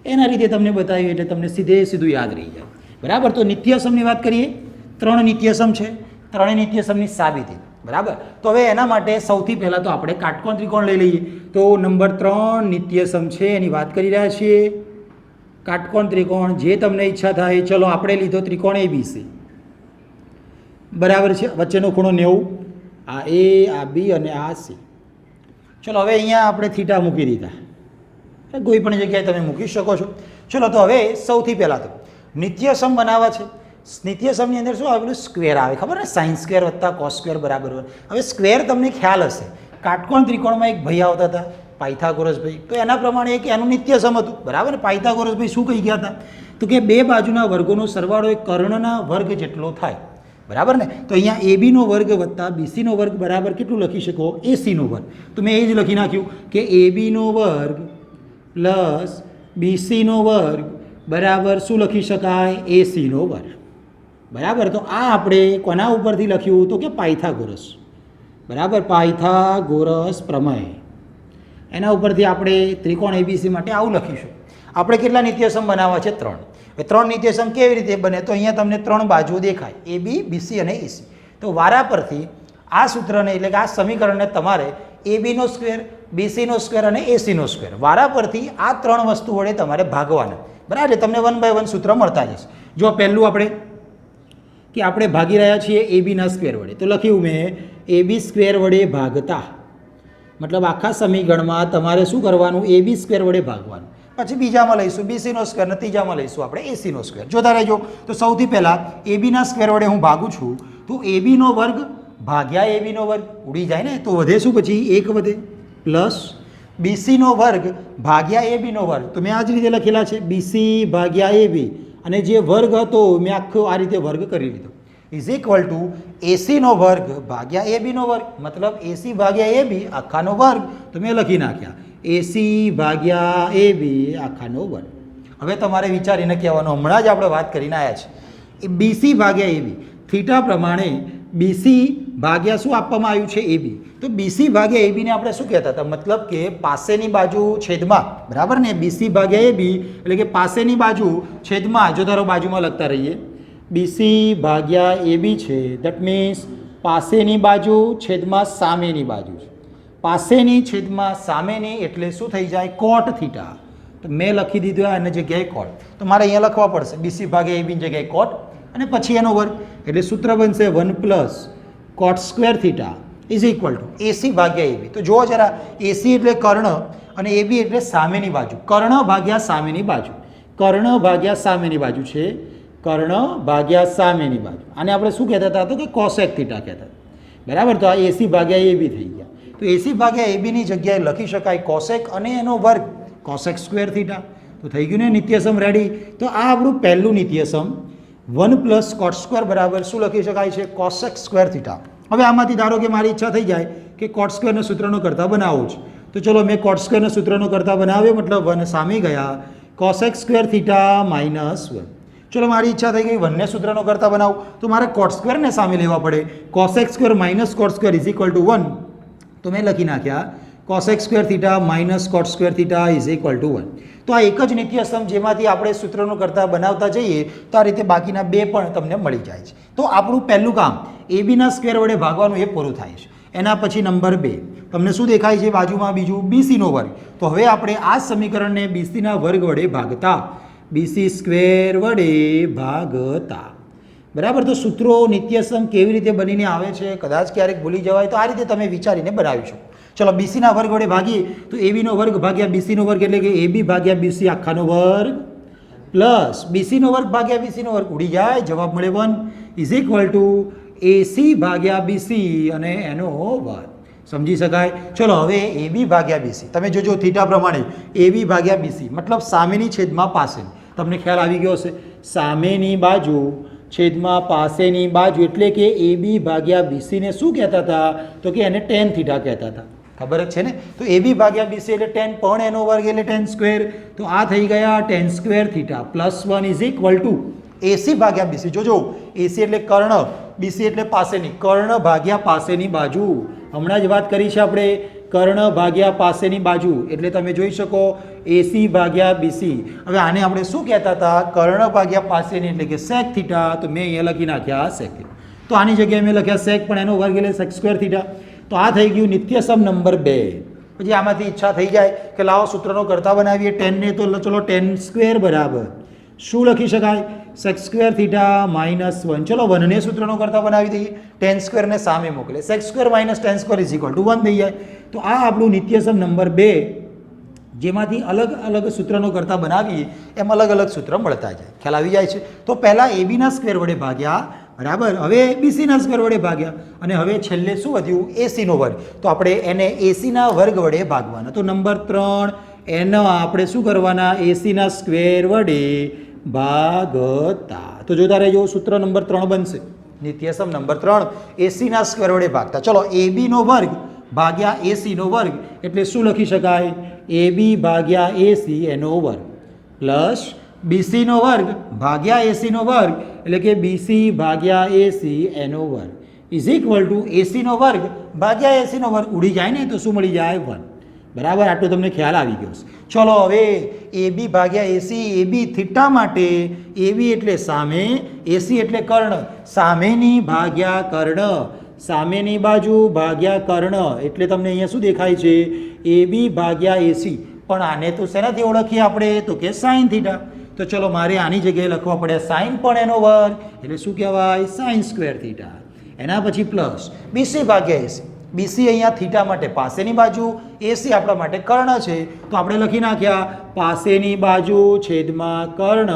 એના રીતે તમને બતાવ્યું એટલે તમને સીધું યાદ રહી જાય. બરાબર? તો નિત્યસમની વાત કરીએ. 3 નિત્યસમ છે. 3 નિત્યસમની સાબિતી. બરાબર? તો હવે એના માટે સૌથી પહેલાં તો આપણે કાટકોણ ત્રિકોણ લઈ લઈએ. તો નંબર 3 નિત્યસમ છે એની વાત કરી રહ્યા છીએ. કાટકોણ ત્રિકોણ જે તમને ઈચ્છા થાય. ચલો આપણે લીધો ત્રિકોણ ABC. બરાબર છે? વચ્ચેનો ખૂણો 90, આ A, આ B અને આ C. ચલો હવે અહીંયા આપણે થીટા મૂકી દીધા. કોઈ પણ જગ્યાએ તમે મૂકી શકો છો. ચલો તો હવે સૌથી પહેલાં તો નિત્યસમ બનાવવા છે. નિત્યસમની અંદર શું આવેલું? સ્ક્વેર આવે. ખબર ને? સાઇન સ્ક્વેર વત્તા કોસ સ્ક્વેર બરાબર. હવે સ્ક્વેર તમને ખ્યાલ હશે, કાટકોણ ત્રિકોણમાં એક ભાઈ આવતા હતા, પાયથાગોરસ ભાઈ. તો એના પ્રમાણે એક એનું નિત્યસમ હતું. બરાબર ને? પાયથાગોરસ ભાઈ શું કહી ગયા હતા? તો કે 2 બાજુના વર્ગોનો સરવાળો એ કર્ણના વર્ગ જેટલો થાય. બરાબર ને? તો અહીંયા AB નો વર્ગ વત્તા BC નો વર્ગ બરાબર કેટલું લખી શકો? AC નો વર્ગ. તો મેં એ જ લખી નાખ્યું કે AB નો વર્ગ પ્લસ BC નો વર્ગ બરાબર શું લખી શકાય? AC નો વર્ગ. બરાબર? તો આ આપણે કોના ઉપરથી લખ્યું? તો કે પાયથાગોરસ. બરાબર? પાયથાગોરસ પ્રમેય. એના ઉપરથી આપણે ત્રિકોણ ABC માટે આવું લખીશું. આપણે કેટલા નિત્યસમ બનાવવા છે? 3. હવે 3 નિત્યસમ કેવી રીતે બને? તો અહીંયા તમને 3 બાજુઓ દેખાય, AB, BC અને AC. તો વારા પરથી આ સૂત્રને, એટલે કે આ સમીકરણને તમારે AB નો સ્ક્વેર, BC નો સ્ક્વેર અને AC નો સ્ક્વેર વારા પરથી આ 3 વસ્તુ વડે તમારે ભાગવાના. બરાબર? એટલે તમને 1 બાય 1 સૂત્ર મળતા જશે. જો પહેલું આપણે કે આપણે ભાગી રહ્યા છીએ AB ના સ્ક્વેર વડે. તો લખ્યું મેં AB સ્ક્વેર વડે ભાગતા, મતલબ આખા સમીકરણમાં તમારે શું કરવાનું? AB સ્ક્વેર વડે ભાગવાનું. પછી બીજામાં લઈશું BC નો સ્ક્વેર અને ત્રીજામાં લઈશું આપણે AC નો સ્ક્વેર. જોતા રહેજો. તો સૌથી પહેલાં AB ના સ્ક્વેર વડે હું ભાગું છું. તો AB નો વર્ગ ભાગ્યા AB નો વર્ગ ઉડી જાય ને, તો વધે શું? પછી 1 વધે પ્લસ BC નો વર્ગ ભાગ્યા AB નો વર્ગ. તો મેં આ જ રીતે લખેલા છે, BC ભાગ્યા AB, અને જે વર્ગ હતો મેં આખો આ રીતે વર્ગ કરી લીધો, ઇઝ ઇક્વલ ટુ AC નો વર્ગ ભાગ્યા AB નો વર્ગ. મતલબ AC ભાગ્યા AB આખાનો વર્ગ. તો મેં લખી નાખ્યા AC ભાગ્યા AB આખાનો વર્ગ. હવે તમારે વિચારીને કહેવાનું, હમણાં જ આપણે વાત કરીને આવ્યા છે, એ BC ભાગ્યા AB થીટા પ્રમાણે BC ભાગ્યા શું આપવામાં આવ્યું છે? AB. તો BC ભાગ્યા AB ને આપણે શું કહેતા હતા? મતલબ કે પાસેની બાજુ છેદમાં. બરાબર ને? BC ભાગ્યા AB એટલે કે પાસેની બાજુ છેદમાં. જો ધારો બાજુમાં લખતા રહીએ, BC ભાગ્યા AB છે, દેટ મીન્સ પાસેની બાજુ છેદમાં સામેની બાજુ છે. પાસેની છેદમાં સામેની એટલે શું થઈ જાય? કોટ થીટા. તો મેં લખી દીધું એની જગ્યાએ કોટ. તો મારે અહીંયા લખવા પડશે BC ભાગ્યા AB ની જગ્યાએ કોટ અને પછી એનો વર્ગ. એટલે સૂત્ર બનશે 1 plus cot square theta is equal two AC ભાગ્યા AB. તો જુઓ જરા, AC એટલે કર્ણ અને AB એટલે સામેની બાજુ. કર્ણ ભાગ્યા સામેની બાજુ. કર્ણ ભાગ્યા સામેની બાજુ છે. કર્ણ ભાગ્યા સામેની બાજુ. આને આપણે શું કહેતા હતા? તો કે કોસેક થીટા કહેતા હતા. બરાબર. તો આ એસી ભાગ્યા એબી થઈ ગયા. તો એસી ભાગ્યા એબીની જગ્યાએ લખી શકાય કોસેક અને એનો વર્ગ કોસેક સ્ક્વેર થીટા. તો થઈ ગયું ને નિત્યસમ રેડી. તો આ આપણું પહેલું નિત્યસમ 1 પ્લસ કોટ સ્ક્વેર બરાબર શું લખી શકાય છે કોસેક સ્ક્વેર થીટા. હવે આમાંથી ધારો કે મારી ઈચ્છા થઈ જાય કે કોટ સ્ક્વેરને સૂત્રનો કરતા બનાવવું છે, તો ચલો મેં કોટ સ્ક્વેરને સૂત્રનો કરતા બનાવ્યો, મતલબ 1 સામે ગયા કોસેક સ્ક્વેર થીટા માઇનસ 1. ચલો મારી ઈચ્છા થઈ ગઈ 1ને સૂત્રનો કરતા બનાવું, તો મારે કોટ સ્ક્વેરને સામે લેવા પડે. Cosec square minus cot square is equal to 1. તો મેં લખી નાખ્યા cosec square theta minus cot square theta is equal to 1. તો આ એક જ નિત્યસમ જેમાંથી આપણે સૂત્રનો કરતા બનાવતા જઈએ તો આ રીતે બાકીના બે પણ તમને મળી જાય છે. તો આપણું પહેલું કામ એબીના સ્ક્વેર વડે ભાગવાનું એ પૂરું થાય છે. એના પછી નંબર 2 તમને શું દેખાય છે બાજુમાં બીજું બીસીનો વર્ગ. તો હવે આપણે આ સમીકરણને બીસીના વર્ગ વડે ભાગતા બીસી સ્ક્વેર વડે ભાગતા. બરાબર. તો સૂત્રો નિત્યસમ કેવી રીતે બનીને આવે છે કદાચ ક્યારેક ભૂલી જવાય તો આ રીતે તમે વિચારીને બનાવી શકો. ચલો બીસીના વર્ગ વડે ભાગીએ તો એબીનો વર્ગ ભાગ્યા બીસીનો વર્ગ એટલે કે એબી ભાગ્યા બીસી આખાનો વર્ગ પ્લસ બીસીનો વર્ગ ભાગ્યા બીસીનો વર્ગ ઉડી જાય, જવાબ મળે 1 ઇઝ ઇક્વલ ટુ એસી ભાગ્યા બીસી અને એનો વર્ગ. સમજી શકાય. ચલો હવે એબી ભાગ્યા બીસી તમે જોજો થીટા પ્રમાણે એબી ભાગ્યા બીસી મતલબ સામેની છેદમાં પાસેની. તમને ખ્યાલ આવી ગયો હશે સામેની બાજુ છેદમાં પાસેની બાજુ એટલે કે એબી ભાગ્યા બીસીને શું કહેતા હતા તો કે એને ટેન થીટા કહેતા હતા. ખબર જ છે ને. તો એબી ભાગ્યા બીસી એટલે ટેન પણ એનો વર્ગ એટલે ટેન સ્ક્વેર. તો આ થઈ ગયા ten square theta plus 1 is equal to AC ભાગ્યા બીસી. જોજો એસી એટલે કર્ણ, બીસી એટલે પાસેની. કર્ણ ભાગ્યા પાસેની બાજુ. હમણાં જ વાત કરી છે આપણે કર્ણ ભાગ્યા પાસેની બાજુ એટલે તમે જોઈ શકો એસી ભાગ્યા બીસી. હવે આને આપણે શું કહેતા હતા કર્ણ ભાગ્યા પાસેની એટલે કે સેક થીટા. તો મેં અહીંયા લખી નાખ્યા સેક. તો આની જગ્યાએ મેં લખ્યા સેક પણ એનો વર્ગ એટલે સેક સ્ક્વેર થીટા. તો આ થઈ ગયું નિત્યસમ નંબર 2. પછી આમાંથી ઈચ્છા થઈ જાય કે લાવો સૂત્રનો કરતા બનાવીએ 10 ને. તો ચલો 10 સ્ક્વેર બરાબર શું લખી શકાય સેક સ્ક્વેર થીટા માઇનસ 1. ચલો 1 ને સૂત્રનો કરતા બનાવી દઈએ. 10 સ્ક્વેરને સામે મોકલે sec square minus 10 square is equal to 1 થઈ જાય. તો આ આપણું નિત્યસમ નંબર 2 જેમાંથી અલગ અલગ સૂત્રનો કરતા બનાવીએ એમ અલગ અલગ સૂત્ર મળતા જાય. ખ્યાલ આવી જાય છે. તો પહેલાં એબીના સ્ક્વેર વડે ભાગ્યા બરાબર, હવે બીસીના સ્ક્વેર વડે ભાગ્યા અને હવે છેલ્લે શું વધ્યું એસીનો વર્ગ. તો આપણે એને એસીના વર્ગ વડે ભાગવાના. તો નંબર 3 એનો આપણે શું કરવાના એસીના સ્ક્વેર વડે ભાગતા. તો જોતા રહેજો સૂત્ર નંબર 3 બનશે નિત્યસમ નંબર 3 એસીના સ્ક્વેર વડે ભાગતા. ચલો એબીનો વર્ગ ભાગ્યા એસીનો વર્ગ એટલે શું લખી શકાય એબી ભાગ્યા એસી એનો વર્ગ પ્લસ બીસીનો વર્ગ ભાગ્યા એસીનો વર્ગ એટલે કે બીસી ભાગ્યા એસી એનો વર્ગ ઇઝ ઇક્વલ ટુ એસીનો વર્ગ ભાગ્યા એસીનો વર્ગ ઉડી જાય ને તો શું મળી જાય 1. બરાબર. આટલું તમને ખ્યાલ આવી ગયો છે. ચલો હવે એબી ભાગ્યા એસી એબી થીટા માટે એબી એટલે સામે, એસી એટલે કર્ણ. સામેની ભાગ્યા કર્ણ, સામેની બાજુ ભાગ્યા કર્ણ એટલે તમને અહીંયા શું દેખાય છે એબી ભાગ્યા એસી. પણ આને તો શેનાથી ઓળખીએ આપણે તો કે સાઇન થીટા. તો ચલો મારે આની જગ્યાએ લખવા પડે સાઇન પણ એનો વર્ગ એટલે શું કહેવાય સાઇન સ્ક્વેર થીટા. એના પછી પ્લસ બીસી ભાગ્યા એસી. બીસી અહીંયા થીટા માટે પાસેની બાજુ, એસી આપણા માટે કર્ણ છે. તો આપણે લખી નાખ્યા પાસેની બાજુ છેદમાં કર્ણ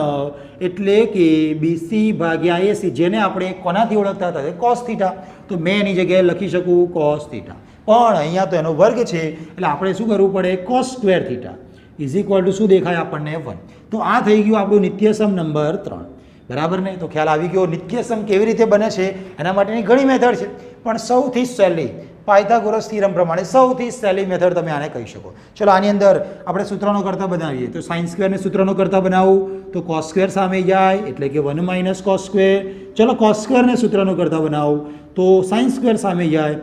એટલે કે બીસી ભાગ્યા એસી જેને આપણે કોનાથી ઓળખતા હતા કોસ થીટા. તો મેં એની જગ્યાએ લખી શકું કોસ થીટા. પણ અહીંયા તો એનો વર્ગ છે એટલે આપણે શું કરવું પડે cos square theta is equal two શું દેખાય આપણને 1. તો આ થઈ ગયું આપણું નિત્યસમ નંબર 3. બરાબર ને. તો ખ્યાલ આવી ગયો નિત્યસમ કેવી રીતે બને છે એના માટેની ઘણી મેથડ છે પણ સૌથી સહેલી પાયથાગોરસ થિયરમ પ્રમાણે સૌથી સહેલી મેથડ તમે આને કહી શકો. ચલો આની અંદર આપણે સૂત્રનો કરતા બનાવીએ તો સાઇન સ્ક્વેરને સૂત્રનો કરતા બનાવું તો કોસ સ્ક્વેર સામે જાય એટલે કે 1 માઇનસ કોસ સ્ક્વેર. ચલો કોસ સ્ક્વેરને સૂત્રનો કરતા બનાવું તો સાઇન સ્ક્વેર સામે જાય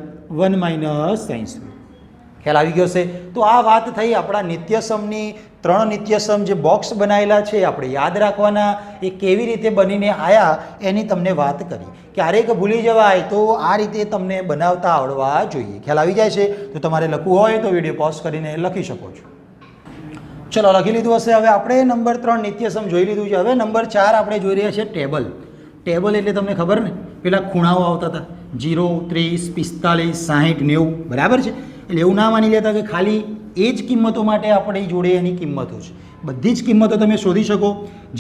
1 માઇનસ સાઇન સ્ક્વેર. ખ્યાલ આવી ગયો છે. તો આ વાત થઈ આપણા નિત્યસમની. 3 નિત્યસમ જે બોક્સ બનાવેલા છે આપણે યાદ રાખવાના એ કેવી રીતે બનીને આવ્યા એની તમને વાત કરી. ક્યારેક ભૂલી જવાય તો આ રીતે તમને બનાવતા આવડવા જોઈએ. ખ્યાલ આવી જાય છે. તો તમારે લખવું હોય તો વિડીયો પોઝ કરીને લખી શકો છો. ચલો લખી લીધું હશે. હવે આપણે નંબર 3 નિત્યસમ જોઈ લીધું છે. હવે નંબર 4 આપણે જોઈ રહ્યા છીએ ટેબલ. ટેબલ એટલે તમને ખબર ને પેલા ખૂણાઓ આવતા હતા 0, 30, 45, 60, 90 બરાબર છે. એટલે એવું ના માની લેતા કે ખાલી એ જ કિંમતો માટે આપણી જોડે એની કિંમતો છે. બધી જ કિંમતો તમે શોધી શકો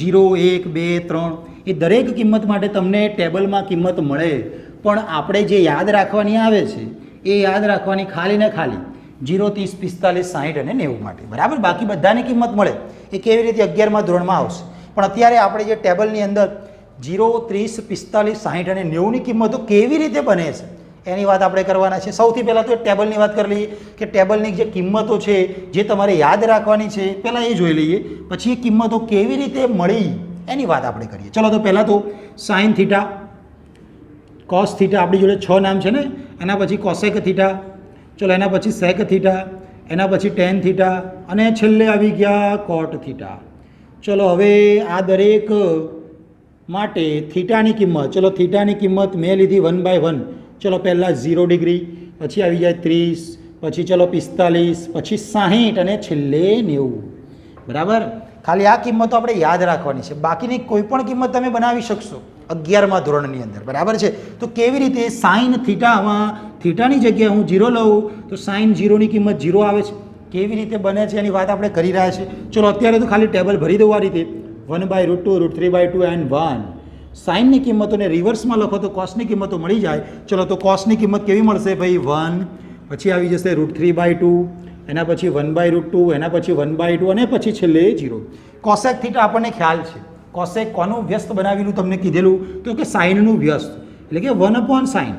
0, 1, 2, 3 એ દરેક કિંમત માટે તમને ટેબલમાં કિંમત મળે પણ આપણે જે યાદ રાખવાની આવે છે એ યાદ રાખવાની ખાલી ને ખાલી 0, 30, 45, 60 અને 90 માટે, બરાબર. બાકી બધાની કિંમત મળે એ કેવી રીતે 11મા ધોરણમાં આવશે. પણ અત્યારે આપણે જે ટેબલની અંદર 0, 30, 45, 60 અને 90ની કિંમતો કેવી રીતે બને છે એની વાત આપણે કરવાના છે. સૌથી પહેલાં તો ટેબલની વાત કરી લઈએ કે ટેબલની જે કિંમતો છે જે તમારે યાદ રાખવાની છે પહેલાં એ જોઈ લઈએ, પછી એ કિંમતો કેવી રીતે મળી એની વાત આપણે કરીએ. ચલો તો પહેલાં તો સાઇન થીટા, કોસ થીટા, આપણી જોડે 6 નામ છે ને. એના પછી કોસેક થીટા, ચલો એના પછી સેક થીટા, એના પછી ટેન થીટા અને છેલ્લે આવી ગયા કોટ થીટા. ચલો હવે આ દરેક માટે થીટાની કિંમત, ચલો થીટાની કિંમત મેં લીધી 1/1. ચલો પહેલાં 0 ડિગ્રી, પછી આવી જાય 30, પછી ચલો 45, પછી 60 અને છેલ્લે 90, બરાબર. ખાલી આ કિંમતો આપણે યાદ રાખવાની છે, બાકીની કોઈ પણ કિંમત તમે બનાવી શકશો 11મા ધોરણની અંદર, બરાબર છે. તો કેવી રીતે સાઇન થીટામાં થીટાની જગ્યાએ હું 0 લઉં તો સાઇન 0ની કિંમત 0 આવે છે. કેવી રીતે બને છે એની વાત આપણે કરી રહ્યા છીએ. ચલો અત્યારે તો ખાલી ટેબલ ભરી દઉં આ રીતે 1/√2, √3/2 એન્ડ 1. સાઇનની કિંમતોને રિવર્સમાં લખો તો કોસની કિંમતો મળી જાય. ચલો તો કોસની કિંમત કેવી મળશે ભાઈ? 1, પછી આવી જશે √3/2, એના પછી 1/√2, એના પછી 1/2 અને પછી છેલ્લે 0. કોસેક થીટા આપણને ખ્યાલ છે. કોસેક કોનું વ્યસ્ત બનાવેલું તમને કીધેલું તો કે સાઇનનું વ્યસ્ત, એટલે કે 1/sin.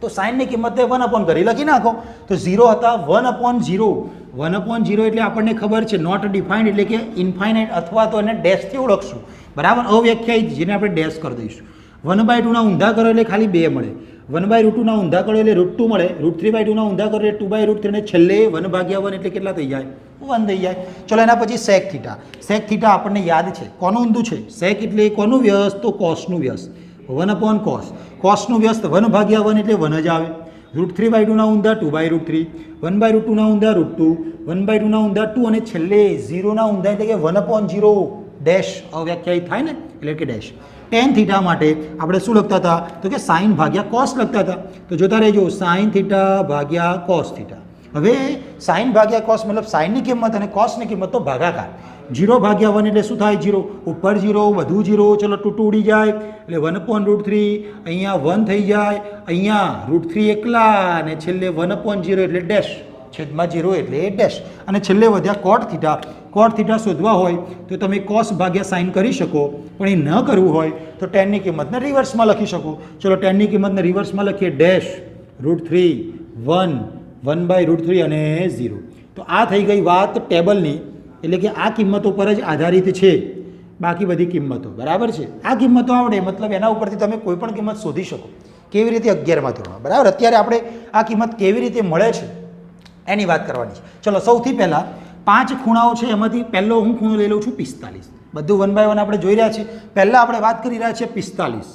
તો સાઇનની કિંમત 1/ કરી લખી નાખો. તો 0 હતા 1/0. 1/0 એટલે આપણને ખબર છે નોટ ડિફાઇન્ડ, એટલે કે ઇન્ફાઇનાઇટ, અથવા તો એને ડેશથી ઓળખશું, બરાબર. અવ્યાખ્યાયિત, જેને આપણે ડેશ કરી દઈશું. 1/2ના ઊંધા કરો એટલે ખાલી 2 મળે. 1/√2ના ઊંધા કરો એટલે √2 મળે. √3/2ના ઊંધા કરો એટલે 2/√3 અને છેલ્લે 1/1 એટલે કેટલા થઈ જાય? 1 થઈ જાય. ચલો એના પછી સેક થીટા. સેક થીટા આપણને યાદ છે કોનું ઊંધું છે? સેક એટલે કોનું વ્યસ્ત? તો કોસનું વ્યસ્ત. 1/cos. કોસનું વ્યસ્ત 1/1 એટલે 1 જ આવે. √3/2ના ઊંધા 2/√3, 1/√2ના ઊંધા √2, 1/2ના ઊંધા 2 અને છેલ્લે 0ના ઊંધા એટલે કે 1/0 ડેશ અવ્યાખ્યાયિત થાય ને, એટલે કે ડેશ. ટેન થીટા માટે આપણે શું લખતા હતા? તો કે સાઇન ભાગ્યા કોસ લખતા હતા. તો જોતા રહેજો, સાઇન થીટા ભાગ્યા કોસ થીટા. હવે સાઇન ભાગ્યા કોસ મતલબ સાઇનની કિંમત અને કોસની કિંમત તો ભાગાકાર. 0/1 એટલે શું થાય? 0 ઉપર 0 વધુ 0, ચલો 2 ઉડી જાય એટલે 1/√3, અહીંયા 1 થઈ જાય, અહીંયા √3 એકલા અને છેલ્લે 1/0 એટલે ડેશ, છેદમાં 0 એટલે ડેશ. અને છેલ્લે વધ્યા કોટ થીટા. કોટ થીટા શોધવા હોય તો તમે કોસ ભાગ્યા સાઇન કરી શકો, પણ એ ન કરવું હોય તો ટેનની કિંમતને રિવર્સમાં લખી શકો. ચલો ટેનની કિંમતને રિવર્સમાં લખીએ ડેશ, √3, 1, 1/√3 અને 0. તો આ થઈ ગઈ વાત ટેબલની, એટલે કે આ કિંમતો પર જ આધારિત છે બાકી બધી કિંમતો, બરાબર છે. આ કિંમતો આવડે મતલબ એના ઉપરથી તમે કોઈ પણ કિંમત શોધી શકો. કેવી રીતે? 11મા ધોરણમાં, બરાબર. અત્યારે આપણે આ કિંમત કેવી રીતે મળે છે એની વાત કરવાની છે. ચલો સૌથી પહેલાં 5 ખૂણાઓ છે, એમાંથી પહેલો હું ખૂણો લઈ લઉં છું 45. બધું 1/1 આપણે જોઈ રહ્યા છીએ. પહેલાં આપણે વાત કરી રહ્યા છીએ 45,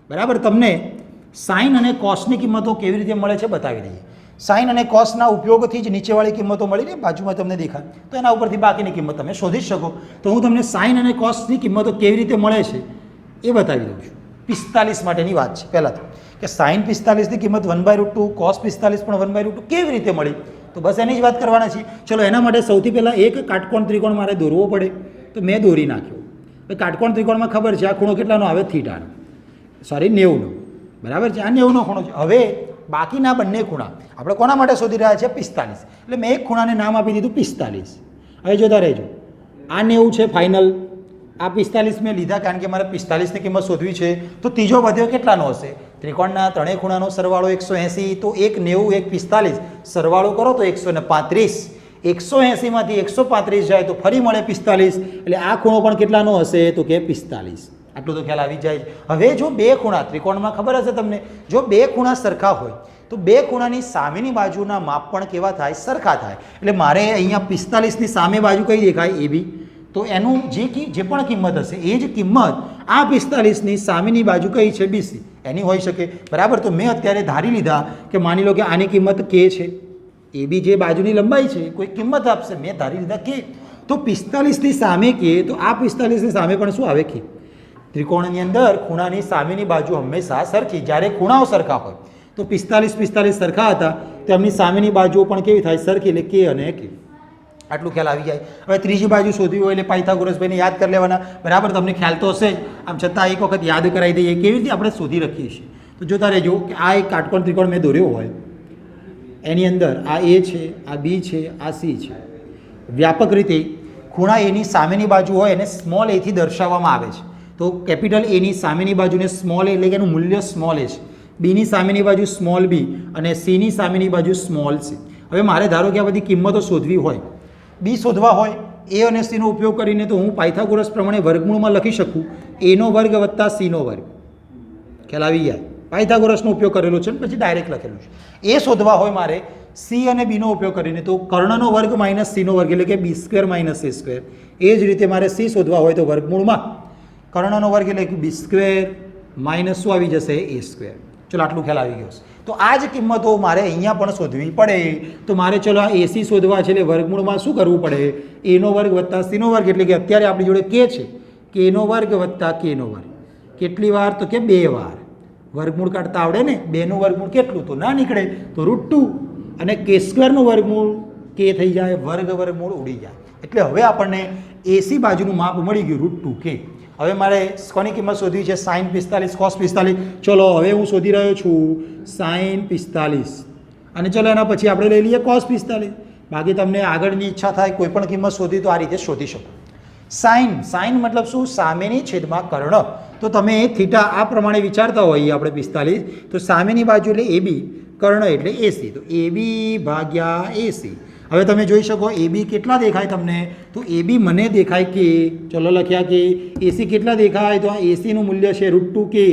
બરાબર. તમને સાઇન અને કોસની કિંમતો કેવી રીતે મળે છે બતાવી દઈએ. સાઇન અને કોસના ઉપયોગથી જ નીચેવાળી કિંમતો મળીને બાજુમાં તમને દેખાય, તો એના ઉપરથી બાકીની કિંમત તમે શોધી શકો. તો હું તમને સાઇન અને કોસની કિંમતો કેવી રીતે મળે છે એ બતાવી દઉં છું. 45 માટેની વાત છે પહેલાં તો, કે સાઇન 45ની કિંમત 1/√2, કોસ 45 પણ 1/√2 કેવી રીતે મળી? તો બસ એની જ વાત કરવાના છીએ. ચલો એના માટે સૌથી પહેલાં એક કાટકોણ ત્રિકોણ મારે દોરવો પડે, તો મેં દોરી નાખ્યો. હવે કાટકોણ ત્રિકોણમાં ખબર છે આ ખૂણો કેટલાનો આવે? થીટાનો, સોરી 90નો, બરાબર છે. આ 90નો ખૂણો છે. હવે બાકીના બંને ખૂણા આપણે કોના માટે શોધી રહ્યા છીએ? 45. એટલે મેં એક ખૂણાને નામ આપી દીધું 45. હવે જોતા રહેજો, આ 90 છે ફાઇનલ, આ 45 મેં લીધા કારણ કે મારે 45ની કિંમત શોધવી છે. તો ત્રીજો વધ્યો કેટલાનો હશે? ત્રિકોણના ત્રણેય ખૂણાનો સરવાળો 180. તો એક 90, એક 45, સરવાળો કરો તો 135. 180માંથી 135 જાય તો ફરી મળે 45. એટલે આ ખૂણો પણ કેટલાનો હશે? તો કે 45. આટલું તો ખ્યાલ આવી જાય. હવે જો બે ખૂણા, ત્રિકોણમાં ખબર હશે તમને, જો બે ખૂણા સરખા હોય તો બે ખૂણાની સામેની બાજુના માપ પણ કેવા થાય? સરખા થાય. એટલે મારે અહીંયા 45ની સામે બાજુ કઈ દેખાય? AB. તો એનું જે પણ કિંમત હશે એ જ કિંમત આ 45ની સામેની બાજુ કઈ છે? BC. એની હોઈ શકે, બરાબર. તો મેં અત્યારે ધારી લીધા કે માની લો કે આની કિંમત K છે, AB જે બાજુની લંબાઈ છે કોઈ કિંમત આપશે, મેં ધારી લીધા K. તો 45ની સામે K, તો આ 45ની સામે પણ શું આવે? K. ત્રિકોણની અંદર ખૂણાની સામેની બાજુ હંમેશા સરખી. જ્યારે ખૂણાઓ સરખા હોય તો 45 સરખા હતા, તેમની સામેની બાજુઓ પણ કેવી થાય? સરખી. એટલે K અને K. આટલું ખ્યાલ આવી જાય. હવે ત્રીજી બાજુ શોધવી હોય એટલે પાયથાગોરસભાઈને યાદ કરી લેવાના, બરાબર. તમને ખ્યાલ તો હશે જ, આમ છતાં એક વખત યાદ કરાવી દઈએ કેવી રીતે આપણે શોધી રાખીએ છીએ. તો જોતા રહેજો કે આ એક કાટકોણ ત્રિકોણ મેં દોર્યો હોય, એની અંદર આ એ છે, આ બી છે, આ સી છે. વ્યાપક રીતે ખૂણા એની સામેની બાજુ હોય એને સ્મોલ એથી દર્શાવવામાં આવે છે. તો કેપિટલ એની સામેની બાજુને સ્મોલ એ એટલે કે એનું મૂલ્ય સ્મોલ એ છે, બીની સામેની બાજુ સ્મોલ બી અને સીની સામેની બાજુ સ્મોલ સી. હવે મારે ધારો કે આ બધી કિંમતો શોધવી હોય, બી શોધવા હોય, એ અને સીનો ઉપયોગ કરીને તો હું પાયથાગોરસ પ્રમાણે વર્ગમૂળમાં લખી શકું એનો વર્ગ વત્તા સીનો વર્ગ. ખ્યાલ આવી જાય? પાયથાગોરસનો ઉપયોગ કરેલો છે ને પછી ડાયરેક્ટ લખેલું છે. એ શોધવા હોય મારે સી અને બીનો ઉપયોગ કરીને તો કર્ણનો વર્ગ માઇનસ સીનો વર્ગ એટલે કે બી સ્ક્વેર માઇનસ સી સ્ક્વેર. એ જ રીતે મારે સી શોધવા હોય તો વર્ગમૂળમાં કર્ણનો વર્ગ એટલે કે બી સ્ક્વેર માઇનસ શું આવી જશે? એ સ્ક્વેર. ચલો આટલું ખ્યાલ આવી ગયો છે. તો આ જ કિંમતો મારે અહીંયા પણ શોધવી પડે. તો મારે ચલો આ એસી શોધવા છે એટલે વર્ગમૂળમાં શું કરવું પડે? એનો વર્ગ વત્તા સીનો વર્ગ એટલે કે અત્યારે આપણી જોડે કે છે કેનો વર્ગ વત્તા કેનો વર્ગ. કેટલી વાર? તો કે 2 વાર. વર્ગમૂળ કાઢતા આવડે ને? 2નું વર્ગમૂળ કેટલું? તો ના નીકળે તો √2 અને કે સ્ક્વેરનું વર્ગમૂળ કે થઈ જાય, વર્ગમૂળ ઉડી જાય. એટલે હવે આપણને એસી બાજુનું માપ મળી ગયું √2 કે. હવે મારે કોની કિંમત શોધવી છે? sin 45 cos 45. ચલો હવે હું શોધી રહ્યો છું sin 45 અને ચલો એના પછી આપણે લઈ લઈએ cos 45. બાકી તમને આગળની ઈચ્છા થાય કોઈ પણ કિંમત શોધી તો આ રીતે શોધી શકો. sin મતલબ શું? સામેની છેદમાં કર્ણ. તો તમે થીટા આ પ્રમાણે વિચારતા હોઈએ આપણે 45 તો સામેની બાજુ એટલે એબી, કર્ણ એટલે એસી, તો એબી ભાગ્યા એસી. હવે તમે જોઈ શકો એબી કેટલા દેખાય તમને? તો એબી મને દેખાય કે, ચલો લખ્યા કે. એસી કેટલા દેખાય? તો આ એસીનું મૂલ્ય છે √2 કે,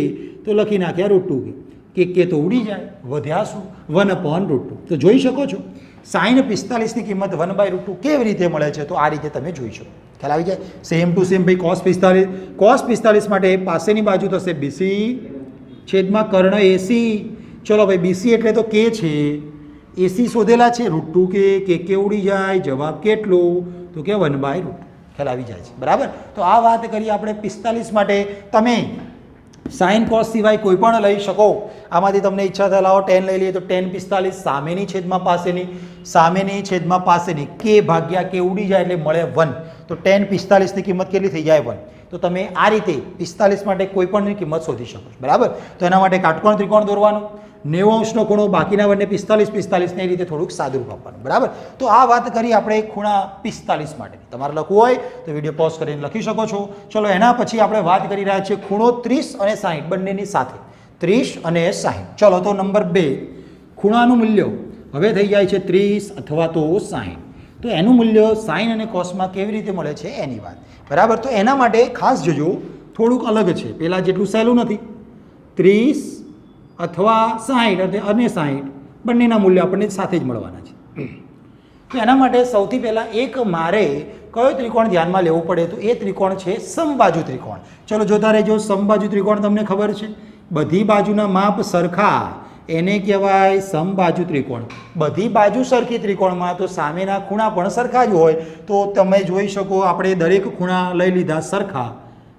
તો લખી નાખ્યા √2 કે તો ઉડી જાય. વધ્યા શું? 1/√2. તો જોઈ શકો છો sin 45ની કિંમત 1/√2 કેવી રીતે મળે છે? તો આ રીતે તમે જોઈ શકો. ખ્યાલ આવી જાય? સેમ ટુ સેમ ભાઈ cos 45 માટે પાસેની બાજુ થશે બીસી છેદમાં કર્ણ એસી. ચલો ભાઈ બીસી એટલે તો કે છે, એસી શોધેલા છે √2 કે ઉડી જાય. જવાબ કેટલો? તો કે 1/√2. ખ્યાલ આવી જાય છે? બરાબર. તો આ વાત કરી આપણે 45 માટે. તમે સાઇન કોસ સિવાય કોઈ પણ લઈ શકો. આમાંથી તમને ઈચ્છા થાય લાવો 10 લઈ લઈએ તો 10 45 સામેની છેદમાં પાસેની કે ભાગ્યા કે ઉડી જાય એટલે મળે 1. તો 10 45ની કિંમત કેટલી થઈ જાય? 1. તો તમે આ રીતે 45 માટે કોઈ પણની કિંમત શોધી શકો છો. બરાબર. તો એના માટે કાટકોણ ત્રિકોણ દોરવાનું, 90° ખૂણો, બાકીના બંને 45 ને રીતે થોડુંક સાદું આપવાનું. બરાબર. તો આ વાત કરી આપણે ખૂણા 45 માટે. તમારે લખવું હોય તો વિડીયો પોઝ કરીને લખી શકો છો. ચલો એના પછી આપણે વાત કરી રહ્યા છીએ ખૂણો 30 અને 60 બંનેની સાથે. 30 અને 60. ચલો તો નંબર 2 ખૂણાનું મૂલ્ય હવે થઈ જાય છે 30 અથવા તો 60. તો એનું મૂલ્ય સાઇન અને કોસમાં કેવી રીતે મળે છે એની વાત. બરાબર. તો એના માટે ખાસ જોજો થોડુંક અલગ છે, પહેલાં જેટલું સહેલું નથી. 30 અથવા 60 અને 60 બંનેના મૂલ્ય આપણને સાથે જ મળવાના છે. તો એના માટે સૌથી પહેલાં એક મારે કયો ત્રિકોણ ધ્યાનમાં લેવો પડે? તો એ ત્રિકોણ છે સમબાજુ ત્રિકોણ. ચલો જોતા રહેજો. સમબાજુ ત્રિકોણ તમને ખબર છે, બધી બાજુના માપ સરખા એને કહેવાય સમબાજુ ત્રિકોણ. બધી બાજુ સરખી ત્રિકોણમાં તો સામેના ખૂણા પણ સરખા જ હોય. તો તમે જોઈ શકો આપણે દરેક ખૂણા લઈ લીધા સરખા,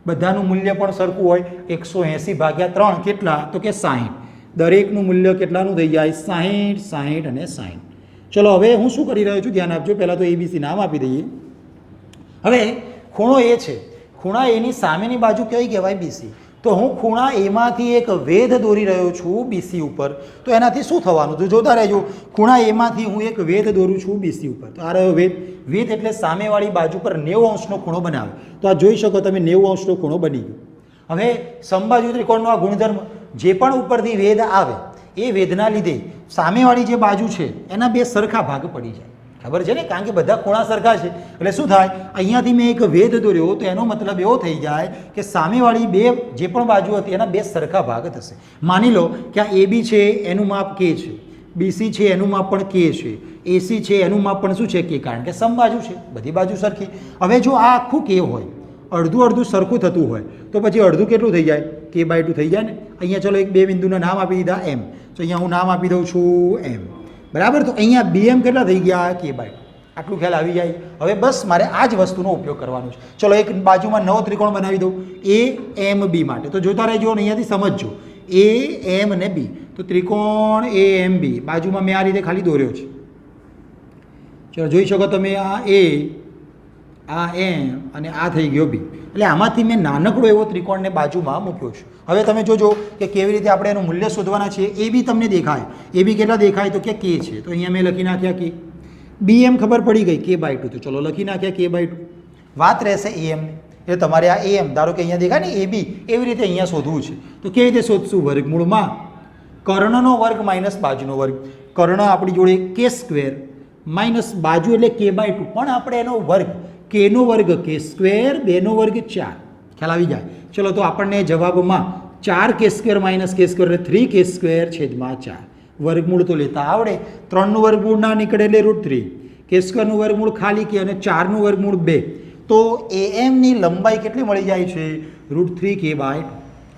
બધાનું મૂલ્ય પણ સરખું હોય. 180/3 કેટલા? તો કે 60. દરેકનું મૂલ્ય કેટલાનું થઈ જાય? 60, 60 અને 60. ચલો હવે હું શું કરી રહ્યો છું ધ્યાન આપજો. પહેલાં તો એબીસી નામ આપી દઈએ. હવે ખૂણો એ છે, ખૂણા એની સામેની બાજુ કઈ કહેવાય? બીસી. તો હું ખૂણા એમાંથી એક વેધ દોરી રહ્યો છું બીસી ઉપર. તો એનાથી શું થવાનું? તો જોતા રહેજો. ખૂણા એમાંથી હું એક વેધ દોરું છું બીસી ઉપર. તો આ રહ્યો વેધ. વેધ એટલે સામેવાળી બાજુ પર 90° ખૂણો બનાવે. તો આ જોઈ શકો તમે 90° ખૂણો બની ગયો. હવે સમબાજુ ત્રિકોણનો આ ગુણધર્મ, જે પણ ઉપરથી વેધ આવે એ વેધના લીધે સામેવાળી જે બાજુ છે એના બે સરખા ભાગ પડી જાય. ખબર છે ને? કારણ કે બધા ખૂણા સરખા છે એટલે શું થાય? અહીંયાથી મેં એક વેધ દોર્યો તો એનો મતલબ એવો થઈ જાય કે સામેવાળી બે જે પણ બાજુ હતી એના બે સરખા ભાગ થશે. માની લો કે આ એબી છે એનું માપ કે છે, બીસી છે એનું માપ પણ કે છે, એસી છે એનું માપ પણ શું છે? કે. કારણ કે સમબાજુ છે, બધી બાજુ સરખી. હવે જો આ આખું કે હોય, અડધું સરખું થતું હોય તો પછી અડધું કેટલું થઈ જાય? k/2 થઈ જાય ને. અહીંયા ચલો એક બે બિંદુના નામ આપી દીધા એમ. તો અહીંયા હું નામ આપી દઉં છું એમ. બરાબર. તો અહીંયા BM કેટલા થઈ ગયા? k/2. આટલું ખ્યાલ આવી જાય. હવે બસ મારે આ જ વસ્તુનો ઉપયોગ કરવાનો છે. ચલો એક બાજુમાં નવો ત્રિકોણ બનાવી દઉં AMB માટે. તો જોતા રહેજો અને અહીંયાથી સમજજો. AM અને B. તો ત્રિકોણ AMB બાજુમાં મેં આ રીતે ખાલી દોર્યો છે. ચલો જોઈ શકો તમે આ A આ એમ અને આ થઈ ગયો બી. એટલે આમાંથી મેં નાનકડો એવો ત્રિકોણને બાજુમાં મૂક્યો છે. હવે તમે જોજો કે કેવી રીતે આપણે એનું મૂલ્ય શોધવાના છીએ. એ બી તમને દેખાય. એ બી કેટલા દેખાય તો કે કે છે, તો અહીંયા મેં લખી નાખ્યા કે. બી એમ ખબર પડી ગઈ K/2, તો ચલો લખી નાખ્યા K/2. વાત રહેશે એમની. એટલે તમારે આ એમ ધારો કે અહીંયા દેખાય ને એ બી, એવી રીતે અહીંયા શોધવું છે. તો કેવી રીતે શોધશું? વર્ગમૂળમાં કર્ણનો વર્ગ માઇનસ બાજુનો વર્ગ. કર્ણ આપણી જોડે K² માઇનસ બાજુ એટલે K/2, પણ આપણે એનો વર્ગ Kનો વર્ગ K², 2નો વર્ગ 4. ખ્યાલ આવી જાય? ચલો તો આપણને જવાબમાં 4K² માઇનસ K² એટલે 3K² છેદમાં 4. વર્ગમૂળ તો લેતા આવડે. 3નું વર્ગમૂળ ના નીકળે એટલે √3. K² નું વર્ગમૂળ ખાલી K અને 4નું વર્ગમૂળ 2. તો એમની લંબાઈ કેટલી મળી જાય છે? √3K/2.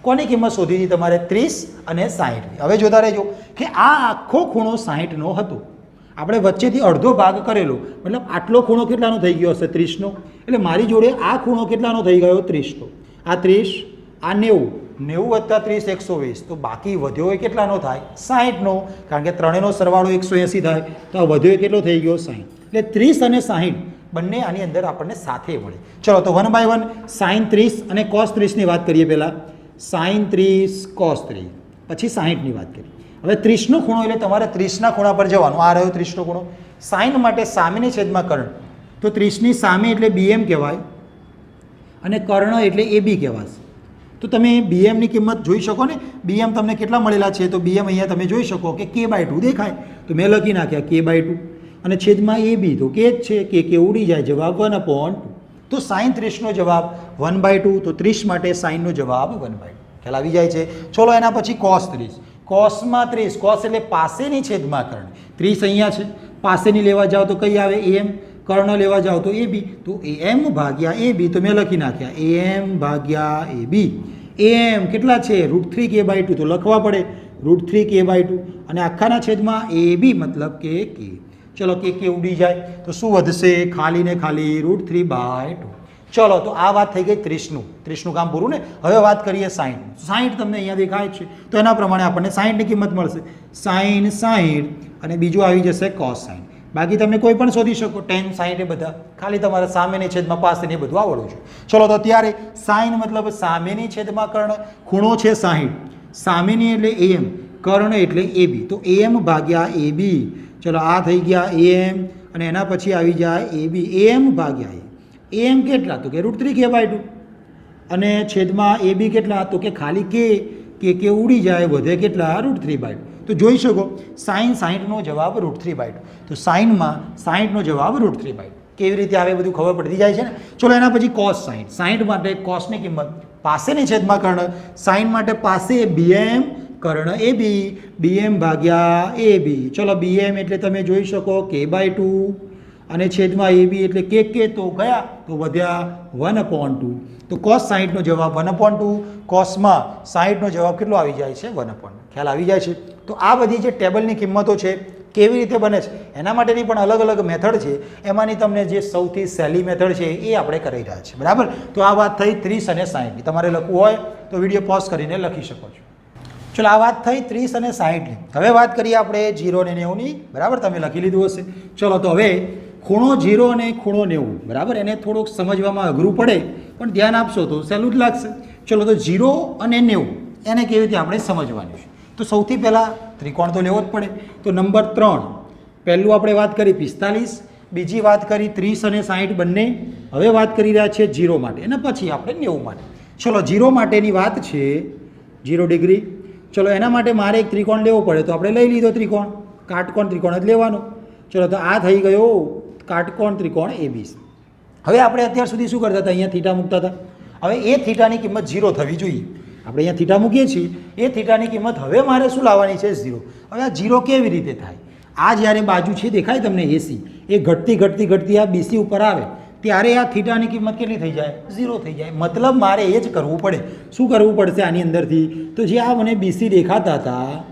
કોની કિંમત શોધી હતી તમારે? 30 અને 60. હવે જોતા રહેજો કે આ આખો ખૂણો 60નો હતો. આપણે વચ્ચેથી અડધો ભાગ કરેલો, મતલબ આટલો ખૂણો કેટલાનો થઈ ગયો હશે? 30નો. એટલે મારી જોડે આ ખૂણો કેટલાનો થઈ ગયો? 30નો. આ 30, આ 90, 90 + 30 120. તો બાકી વધ્યો એ કેટલાનો થાય? 60નો. કારણ કે ત્રણેયનો સરવાળો 180 થાય, તો આ વધ્યો એ કેટલો થઈ ગયો? 60. એટલે 30 અને 60 બંને આની અંદર આપણને સાથે મળે. ચલો તો 1 બાય 1 sin 30 અને cos 30ની વાત કરીએ. પહેલાં sin 30 cos 30, પછી 60ની વાત કરીએ. હવે 30નો ખૂણો એટલે તમારે 30ના ખૂણા પર જવાનું. આ રહ્યો 30નો ખૂણો. સાઇન માટે સામેની છેદમાં કર્ણ, તો 30ની સામે એટલે BM કહેવાય અને કર્ણ એટલે AB કહેવાશે. તો તમે BMની કિંમત જોઈ શકો ને? BM તમને કેટલા મળેલા છે? તો BM અહીંયા તમે જોઈ શકો કે K/2 દેખાય, તો મેં લખી નાખ્યા K/2 અને છેદમાં AB તો કે જ છે કે ઉડી જાય, જવાબ 1/2. તો sin 30નો જવાબ 1/2. તો 30 માટે સાઇનનો જવાબ 1/2. ખ્યાલ આવી જાય છે? ચલો એના પછી cos 30. કોસમાં 30, કોસ એટલે પાસેની છેદમાં કર્ણ. 30 અહીંયા છે, પાસેની લેવા જાઓ તો કઈ આવે? AM. કર્ણ લેવા જાઓ તો AB. તો AM ભાગ્યા AB તો મેં લખી નાખ્યા AM ભાગ્યા AB. AM કેટલા છે? √3K/2. તો લખવા પડે √3K/2 અને આખાના છેદમાં AB મતલબ કે K. ચલો કે ઉડી જાય તો શું વધશે? ખાલી ને ખાલી √3/2. ચલો તો આ વાત થઈ ગઈ 30નું કામ પૂરું ને. હવે વાત કરીએ 60. 60 તમને અહીંયા દેખાય છે, તો એના પ્રમાણે આપણને 60ની કિંમત મળશે. sin 60 અને બીજું આવી જશે cos 60. બાકી તમે કોઈ પણ શોધી શકો, tan 60 એ બધા. ખાલી તમારે સામેની છેદમાં પાસેની બધું આવડવું છે. ચલો તો ત્યારે sin મતલબ સામેની છેદમાં કર્ણ. ખૂણો છે 60, સામેની એટલે AM, કર્ણ એટલે AB. તો AM ભાગ્યા AB. ચલો આ થઈ ગયા AM અને એના પછી આવી જાય AB. AM ભાગ્યા AM કેટલા? તો કે √3K/2 અને છેદમાં AB કેટલા? તો કે ખાલી કે ઉડી જાય, વધે કેટલા? √3/2. તો જોઈ શકો sin 60નો જવાબ √3/2. તો સાઇનમાં 60નો જવાબ √3/2. કેવી રીતે આવે બધું ખબર પડતી જાય છે ને. ચલો એના પછી cos 60. 60 માટે cosની કિંમત પાસેની છેદમાં કર્ણ. sin માટે પાસે BM, કર્ણ AB, BM ભાગ્યા AB. ચલો BM એટલે તમે જોઈ શકો K/2 અને છેદમાં AB એટલે કે તો ગયા, તો વધ્યા 1/2. તો cos 60નો જવાબ 1/2. કોસમાં 60નો જવાબ કેટલો આવી જાય છે? 1/2. ખ્યાલ આવી જાય છે? તો આ બધી જે ટેબલની કિંમતો છે કેવી રીતે બને છે એના માટેની પણ અલગ અલગ મેથડ છે. એમાંની તમને જે સૌથી સહેલી મેથડ છે એ આપણે કરી રહ્યા છીએ. બરાબર? તો આ વાત થઈ 30 અને 60ની. તમારે લખવું હોય તો વિડીયો પોઝ કરીને લખી શકો છો. ચલો આ વાત થઈ 30 અને 60ની. હવે વાત કરીએ આપણે 0 અને 90ની. બરાબર? તમે લખી લીધું હશે. ચલો તો હવે ખૂણો 0 અને ખૂણો 90. બરાબર? એને થોડુંક સમજવામાં અઘરું પડે, પણ ધ્યાન આપશો તો સહેલું જ લાગશે. ચલો તો 0 અને 90 એને કેવી રીતે આપણે સમજવાનું છે. તો સૌથી પહેલાં ત્રિકોણ તો લેવો જ પડે. તો નંબર 3 પહેલું આપણે વાત કરી 45, બીજી વાત કરી 30 અને 60 બંને. હવે વાત કરી રહ્યા છીએ 0 માટે અને પછી આપણે 90 માટે. ચલો 0 માટેની વાત છે 0 ડિગ્રી. ચલો એના માટે મારે એક ત્રિકોણ લેવો પડે, તો આપણે લઈ લીધો ત્રિકોણ, કાટકોણ ત્રિકોણ જ લેવાનો. ચલો તો આ થઈ ગયો કાટકોણ ત્રિકોણ ABC. હવે આપણે અત્યાર સુધી શું કરતા હતા? અહીંયા થીટા મૂકતા હતા. હવે એ થીટાની કિંમત 0 થવી જોઈએ. આપણે અહીંયા થીટા મૂકીએ છીએ, એ થીટાની કિંમત હવે મારે શું લાવવાની છે? 0. હવે આ 0 કેવી રીતે થાય? આ જ્યારે બાજુ છે દેખાય તમને AC, એ ઘટતી આ BC ઉપર આવે ત્યારે આ થીટાની કિંમત કેટલી થઈ જાય? 0 થઈ જાય. મતલબ મારે એ જ કરવું પડે. શું કરવું પડશે આની અંદરથી? તો જે આ મને BC દેખાતા હતા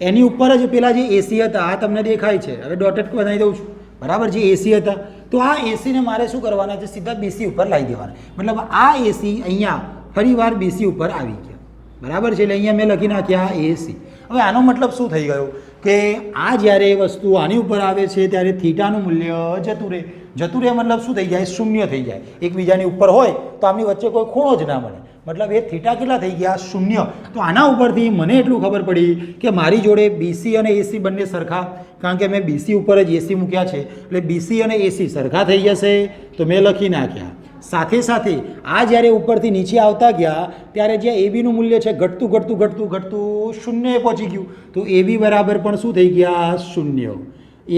એની ઉપર જ પેલા જે AC હતા આ તમને દેખાય છે. હવે ડોટેડ બનાવી દઉં છું. બરાબર? જે AC હતા તો આ ACને મારે શું કરવાના છે? સીધા BC ઉપર લાવી દેવાના. મતલબ આ AC અહીંયા ફરીવાર BC ઉપર આવી ગયા. બરાબર છે? એટલે અહીંયા મેં લખી નાખ્યા AC. હવે આનો મતલબ શું થઈ ગયો કે આ જ્યારે વસ્તુ આની ઉપર આવે છે ત્યારે થીટાનું મૂલ્ય જતું રહે. જતું રહે મતલબ શું થઈ જાય? શૂન્ય થઈ જાય. એકબીજાની ઉપર હોય તો આમની વચ્ચે કોઈ ખૂણો જ ના મળે. મતલબ એ થીટા કેટલા થઈ ગયા? શૂન્ય. તો આના ઉપરથી મને એટલું ખબર પડી કે મારી જોડે બીસી અને એસી બંને સરખા, કારણ કે મેં બીસી ઉપર જ એસી મૂક્યા છે એટલે બીસી અને એસી સરખા થઈ જશે. તો મેં લખી નાખ્યા. સાથે સાથે આ જ્યારે ઉપરથી નીચે આવતા ગયા ત્યારે જે એબીનું મૂલ્ય છે ઘટતું ઘટતું ઘટતું ઘટતું શૂન્યએ પહોંચી ગયું. તો એબી બરાબર પણ શું થઈ ગયા? શૂન્ય.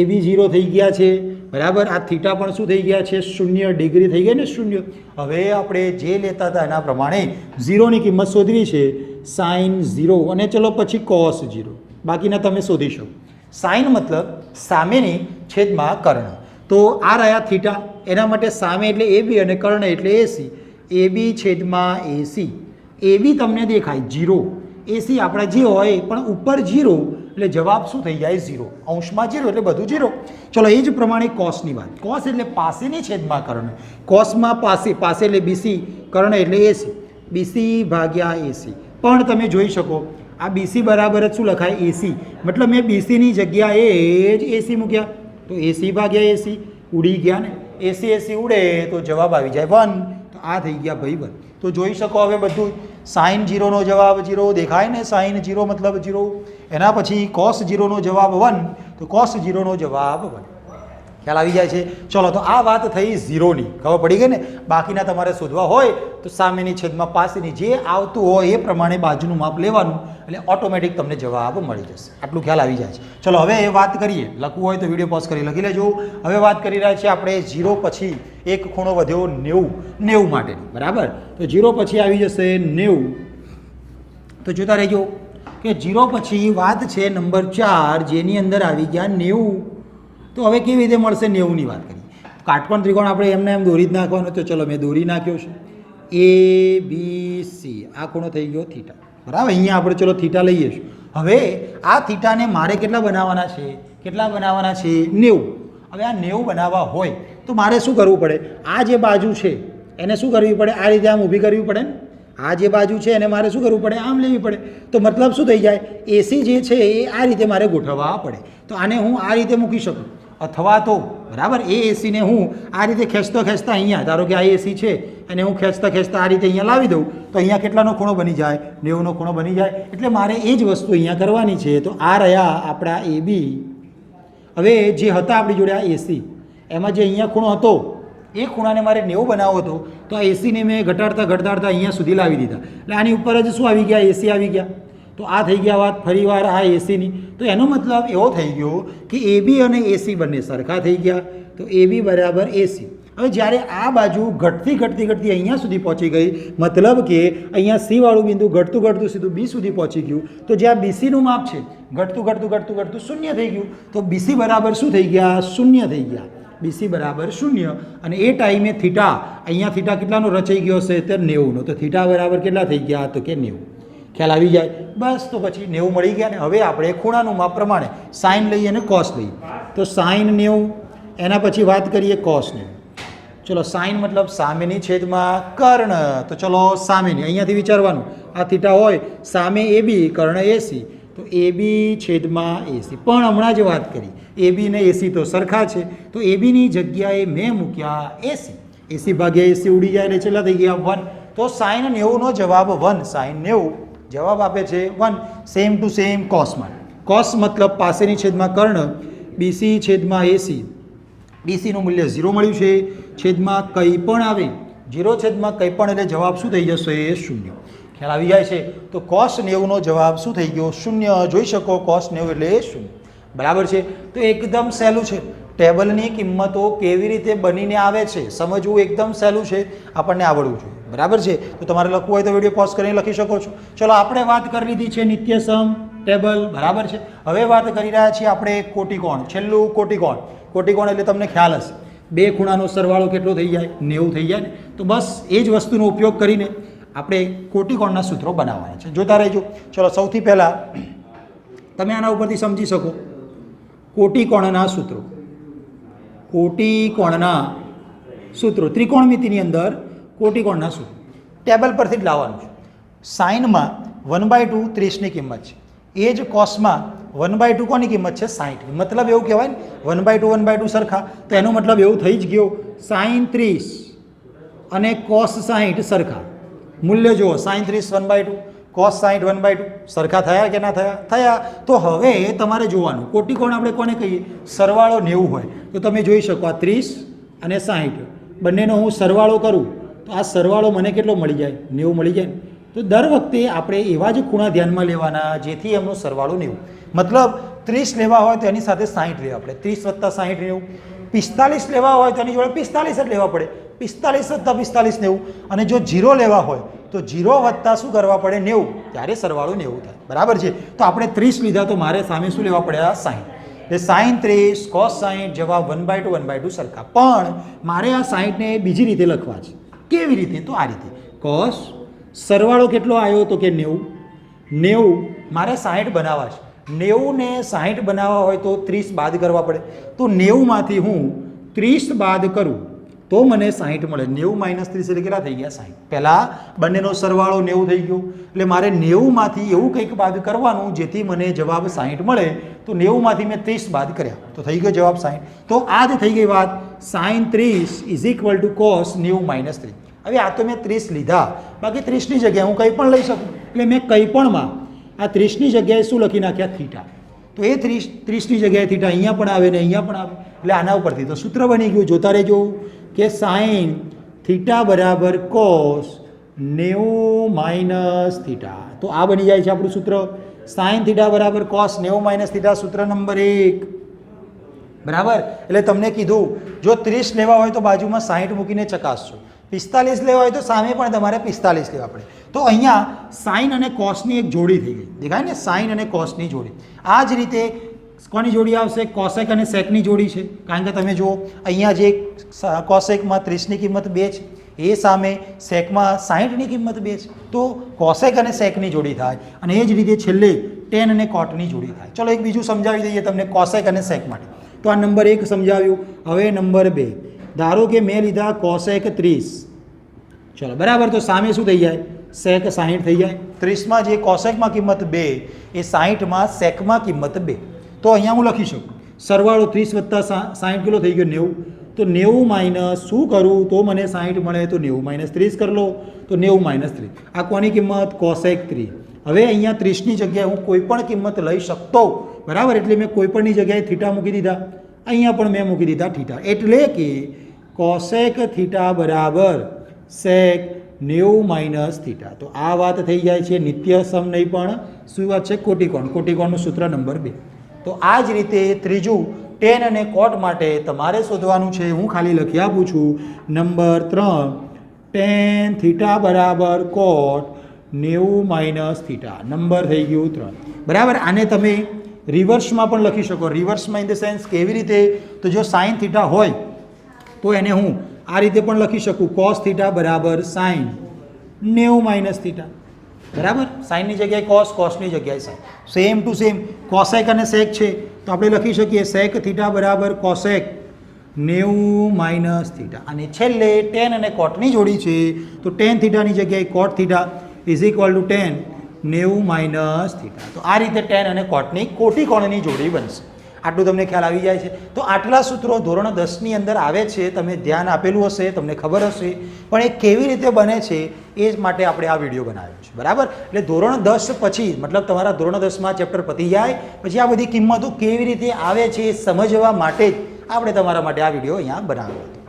એબી 0 થઈ ગયા છે બરાબર. આ થીટા પણ શું થઈ ગયા છે? શૂન્ય ડિગ્રી થઈ ગઈ ને શૂન્ય. હવે આપણે જે લેતા હતા એના પ્રમાણે 0ની કિંમત શોધવી છે. સાઇન 0 અને ચલો પછી કોસ 0 બાકીના તમે શોધી શકો. સાઇન મતલબ સામેની છેદમાં કર્ણ. તો આ રહ્યા થીટા, એના માટે સામે એટલે એબી અને કર્ણ એટલે એસી. એબી છેદમાં એસી. એબી તમને દેખાય 0, એસી આપણા જે હોય પણ ઉપર 0 એટલે જવાબ શું થઈ જાય? 0. અંશમાં 0 એટલે બધું 0. ચલો એ જ પ્રમાણે કોસની વાત. કોસ એટલે પાસેની છેદમાં કર્ણ. કોસમાં પાસે, પાસે એટલે બીસી, કર્ણ એટલે એસી. બીસી ભાગ્યા એસી. પણ તમે જોઈ શકો આ બીસી બરાબર જ શું લખાય? એસી. મતલબ મેં બીસીની જગ્યાએ જ એસી મૂક્યા તો એસી ભાગ્યા એસી ઉડી ગયા ને. એસી એસી ઉડે તો જવાબ આવી જાય 1. તો આ થઈ ગયા ભાઈ 1. તો જોઈ શકો હવે બધું સાઇન 0નો જવાબ 0 દેખાય ને. સાઇન 0 મતલબ 0. એના પછી કોસ 0નો જવાબ 1. તો કોસ 0નો જવાબ 1. ખ્યાલ આવી જાય છે? ચલો તો આ વાત થઈ 0ની, ખબર પડી ગઈ ને. બાકીના તમારે શોધવા હોય તો સામેની છેદમાં પાસેની જે આવતું હોય એ પ્રમાણે બાજુનું માપ લેવાનું એટલે ઓટોમેટિક તમને જવાબ મળી જશે. આટલું ખ્યાલ આવી જાય છે. ચલો હવે એ વાત કરીએ. લખવું હોય તો વિડીયો પોઝ કરી લખી લેજો. હવે વાત કરી રહ્યા છીએ આપણે 0 પછી એક ખૂણો વધ્યો 90 માટેની બરાબર. તો 0 પછી આવી જશે 90. તો જોતા રહેજો કે 0 પછી વાત છે નંબર 4 જેની અંદર આવી ગયા 90. તો હવે કેવી રીતે મળશે 90ની વાત કરીએ. કાટકોણ ત્રિકોણ આપણે એમને એમ દોરી જ નાખવાનો. તો ચલો મેં દોરી નાખ્યો છે. એ બી સી આ ખૂણો થઈ ગયો થીટા બરાબર. અહીંયા આપણે ચલો થીટા લઈએ છીએ. હવે આ થીટાને મારે કેટલા બનાવવાના છે? કેટલા બનાવવાના છે? 90. હવે આ 90 બનાવવા હોય તો મારે શું કરવું પડે? આ જે બાજુ છે એને શું કરવી પડે? આ રીતે આમ ઊભી કરવી પડે ને. આ જે બાજુ છે એને મારે શું કરવું પડે? આમ લેવી પડે. તો મતલબ શું થઈ જાય? એસી જે છે એ આ રીતે મારે ગોઠવવા પડે. તો આને હું આ રીતે મૂકી શકું અથવા તો બરાબર એ એસીને હું આ રીતે ખેંચતો ખેંચતા અહીંયા, ધારો કે આ એસી છે અને હું ખેંચતા ખેંચતા આ રીતે અહીંયા લાવી દઉં તો અહીંયા કેટલાનો ખૂણો બની જાય? 90નો ખૂણો બની જાય. એટલે મારે એ જ વસ્તુ અહીંયા કરવાની છે. તો આ રહ્યા આપણા એ બી. હવે જે હતા આપણી જોડે આ એસી, એમાં જે અહીંયા ખૂણો હતો એ ખૂણાને મારે 90 બનાવવો હતો તો આ એસીને મેં ઘટાડતા ઘટાડતા અહીંયા સુધી લાવી દીધા. એટલે આની ઉપર જ શું આવી ગયા? એસી આવી ગયા. તો આ થઈ ગયા વાત ફરીવાર આ એસીની. તો એનો મતલબ એવો થઈ ગયો કે એબી અને એસી બંને સરખા થઈ ગયા. તો એબી બરાબર એસી. હવે જ્યારે આ બાજુ ઘટતી ઘટતી ઘટતી અહીંયા સુધી પહોંચી ગઈ, મતલબ કે અહીંયા સી વાળું બિંદુ ઘટતું ઘટતું સીધું બી સુધી પહોંચી ગયું. તો જે આ બીસીનું માપ છે ઘટતું ઘટતું ઘટતું ઘટતું શૂન્ય થઈ ગયું. તો બીસી બરાબર શું થઈ ગયા? શૂન્ય થઈ ગયા. બીસી બરાબર 0. અને એ ટાઈમે થીટા, અહીંયા થીટા કેટલાનો રચાઈ ગયો હશે? તો 90નો. તો થીટા બરાબર કેટલા થઈ ગયા? તો કે 90. ખ્યાલ આવી જાય? બસ તો પછી 90 મળી ગયા ને. હવે આપણે ખૂણાનું માપ પ્રમાણે સાઇન લઈએ અને કોસ લઈએ. તો સાઇન 90, એના પછી વાત કરીએ કોસ 90. ચલો સાઇન મતલબ સામેની છેદમાં કર્ણ. તો ચલો સામેની અહીંયાથી વિચારવાનું. આ થીટા હોય સામે એબી કર્ણ એસી. તો એબી છેદમાં એસી. પણ હમણાં જ વાત કરી એબી ને એસી તો સરખા છે. તો એબીની જગ્યાએ મેં મૂક્યા એસી. એસી ભાગ્યા એસી ઉડી જાય એટલે છેલ્લા થઈ ગયા 1. તો સાઇન 90નો જવાબ 1. સાઇન 90 જવાબ આપે છે 1. સેમ ટુ સેમ કોસમાં. કોસ મતલબ પાસેની છેદમાં કર્ણ. બીસી છેદમાં એસી. બીસીનું મૂલ્ય 0 મળ્યું છે. છેદમાં કંઈ પણ આવે 0 છેદમાં કંઈ પણ એટલે જવાબ શું થઈ જશે? 0. ખ્યાલ આવી જાય છે? તો કોસ 90નો જવાબ શું થઈ ગયો? 0. જોઈ શકો કોસ 90 એટલે 0. બરાબર છે? તો એકદમ સહેલું છે. ટેબલની કિંમતો કેવી રીતે બનીને આવે છે સમજવું એકદમ સહેલું છે. આપણને આવડવું જોઈએ. બરાબર છે? તો તમારે લખવું હોય તો વિડીયો પોઝ કરીને લખી શકો છો. ચલો આપણે વાત કરી લીધી છે નિત્યસમ ટેબલ. બરાબર છે? હવે વાત કરી રહ્યા છીએ આપણે કોટિકોણ. છેલ્લું કોટિકોણ. કોટિકોણ એટલે તમને ખ્યાલ હશે બે ખૂણાનો સરવાળો કેટલો થઈ જાય? 90 થઈ જાય ને. તો બસ એ જ વસ્તુનો ઉપયોગ કરીને આપણે કોટિકોણના સૂત્રો બનાવવાના છે. જોતા રહેજો. ચલો સૌથી પહેલાં તમે આના ઉપરથી સમજી શકો કોટિકોણના સૂત્રો. કોટિકોણના સૂત્રો ત્રિકોણમિતિની અંદર કોટિકોણના સૂત્રો ટેબલ પરથી જ લાવવાનું છે. સાઇનમાં 1/2 30ની કિંમત છે. એ જ કોસમાં 1/2 કોની કિંમત છે 60. મતલબ એવું કહેવાય ને 1/2 સરખા, તો એનો મતલબ એવું થઈ જ ગયો sin 30 અને cos 60 સરખા. મૂલ્ય જુઓ sin 30 1/2 cos 60 1/2 સરખા થયા કે ના થયા? થયા. તો હવે તમારે જોવાનું કોટિકોણ આપણે કોને કહીએ? સરવાળો 90 હોય તો તમે જોઈ શકો આ 30 અને 60 બંનેનો હું સરવાળો કરું તો આ સરવાળો મને કેટલો મળી જાય? 90 મળી જાય. તો દર વખતે આપણે એવા જ ખૂણા ધ્યાનમાં લેવાના જેથી એમનો સરવાળો 90. મતલબ 30 લેવા હોય તો એની સાથે 60 લેવા પડે. 30 + 60 90. 45 લેવા હોય તો એની જોડે 45 જ લેવા પડે. 45 + 45 90. અને જો 0 લેવા હોય તો 0 વત્તા શું કરવા પડે? 90. ત્યારે સરવાળો 90 થાય. બરાબર છે. તો આપણે 30 લીધા તો મારે સામે શું લેવા પડ્યા? 60. એટલે sin 30 cos 60 જવાબ 1/2 સરખા. પણ મારે આ 60 ને બીજી રીતે લખવા છે. કેવી રીતે? તો આ રીતે cos સરવાળો કેટલો આવ્યો તો કે 90 મારે 60 બનાવવા છે. 90 ને 60 બનાવવા હોય તો 30 બાદ કરવા પડે. તો 90 માંથી હું 30 બાદ કરું તો મને 60 મળે. 90 - 30 એટલે કેટલા થઈ ગયા? 60. પહેલાં બંનેનો સરવાળો 90 થઈ ગયો એટલે મારે 90 માંથી એવું કંઈક બાદ કરવાનું જેથી મને જવાબ 60 મળે. તો 90 માંથી મેં 30 બાદ કર્યા તો થઈ ગયો જવાબ 60. તો આ જ થઈ ગઈ વાત. sin 30 = cos 90 - 30. હવે આ તો મેં 30 લીધા, બાકી 30ની જગ્યાએ હું કંઈ પણ લઈ શકું. એટલે મેં કંઈ પણમાં આ 30ની જગ્યાએ શું લખી નાખ્યા? થીટા. તો એ 30ની જગ્યાએ થીટા અહીંયા પણ આવે ને અહીંયા પણ આવે. એટલે આના ઉપરથી તો સૂત્ર બની ગયું. જોતા રહેજો કે sin θ = cos 90 - થીટા. તો આ બની જાય છે આપણું સૂત્ર. sin θ = cos 90 - થીટા સૂત્ર નંબર 1. બરાબર. એટલે તમને કીધું જો 30 લેવા હોય તો બાજુમાં 60 મૂકીને ચકાસજો. 45 લેવા હોય તો સામે પણ તમારે 45 લેવા પડે. તો અહીંયા સાઇન અને કોસની એક જોડી થઈ ગઈ. દેખાય ને? સાઇન અને કોસની જોડી. આ જ રીતે કોની જોડી આવશે? કોસેક અને સેકની જોડી છે. કારણ કે તમે જુઓ અહીંયા જે કોસેકમાં 30ની કિંમત 2 છે, એ સામે સેકમાં 60ની કિંમત 2 છે. તો કોસેક અને સેકની જોડી થાય. અને એ જ રીતે છેલ્લે ટેન અને કોટની જોડી થાય. ચલો એક બીજું સમજાવી દઈએ તમને કોસેક અને સેક માટે. તો આ નંબર 1 સમજાવ્યું. હવે નંબર 2 ધારો કે મેં લીધા કોસેક 30. ચલો બરાબર. તો સામે શું થઈ જાય? સેક 60 થઈ જાય. 30માં જે કોસેકમાં કિંમત 2 એ 60માં સેકમાં કિંમત 2. તો અહીંયા હું લખી શકું સરવાળો 30 + 60 કેટલો થઈ ગયો? 90. તો 90 - શું કરું તો મને 60 મળે? તો 90 - 30 કરી લો તો 90 - 30. આ કોની કિંમત? કોસેક 3. હવે અહીંયા 30ની જગ્યાએ હું કોઈ પણ કિંમત લઈ શકતો. બરાબર. એટલે મેં કોઈ પણની જગ્યાએ થીટા મૂકી દીધા. અહીંયા પણ મેં મૂકી દીધા થીટા. એટલે કે કોસેક થીટા બરાબર સેક 90 - થીટા. તો આ વાત થઈ જાય છે નિત્ય સમ નહીં પણ શું વાત છે? કોટિકોણ. કોટિકોણનું સૂત્ર નંબર 2. તો આ જ રીતે ત્રીજું ટેન અને કોટ માટે તમારે શોધવાનું છે. હું ખાલી લખી આપું છું. Number 3 tan θ = cot 90 - theta. Number થઈ ગયું 3. બરાબર. આને તમે રિવર્સમાં પણ લખી શકો. રિવર્સમાં ઇન ધ સેન્સ કેવી રીતે? તો જો sin θ હોય તો એને હું આ રીતે પણ લખી શકું. cos θ = sin 90 - થીટા. બરાબર. સાઇનની જગ્યાએ કોસ, કોસની જગ્યાએ sine. Same to same cosec અને સેક છે તો આપણે લખી શકીએ સેક θ = કોસેક 90 - થીટા. અને છેલ્લે ટેન અને કોટની જોડી છે તો ટેન થીટાની જગ્યાએ કોટ θ = tan 90 - થીટા. તો આ રીતે ટેન અને કોટની કોટિકોણની જોડી બનશે. આટલું તમને ખ્યાલ આવી જાય છે. તો આટલા સૂત્રો ધોરણ 10ની અંદર આવે છે. તમે ધ્યાન આપેલું હશે, તમને ખબર હશે. પણ એ કેવી રીતે બને છે એ જ માટે આપણે આ વિડીયો બનાવ્યો છે. બરાબર. એટલે ધોરણ 10 પછી મતલબ તમારા ધોરણ 10માં ચેપ્ટર પતી જાય પછી આ બધી કિંમતો કેવી રીતે આવે છે એ સમજવા માટે જ આપણે તમારા માટે આ વિડીયો અહીંયા બનાવ્યો હતો.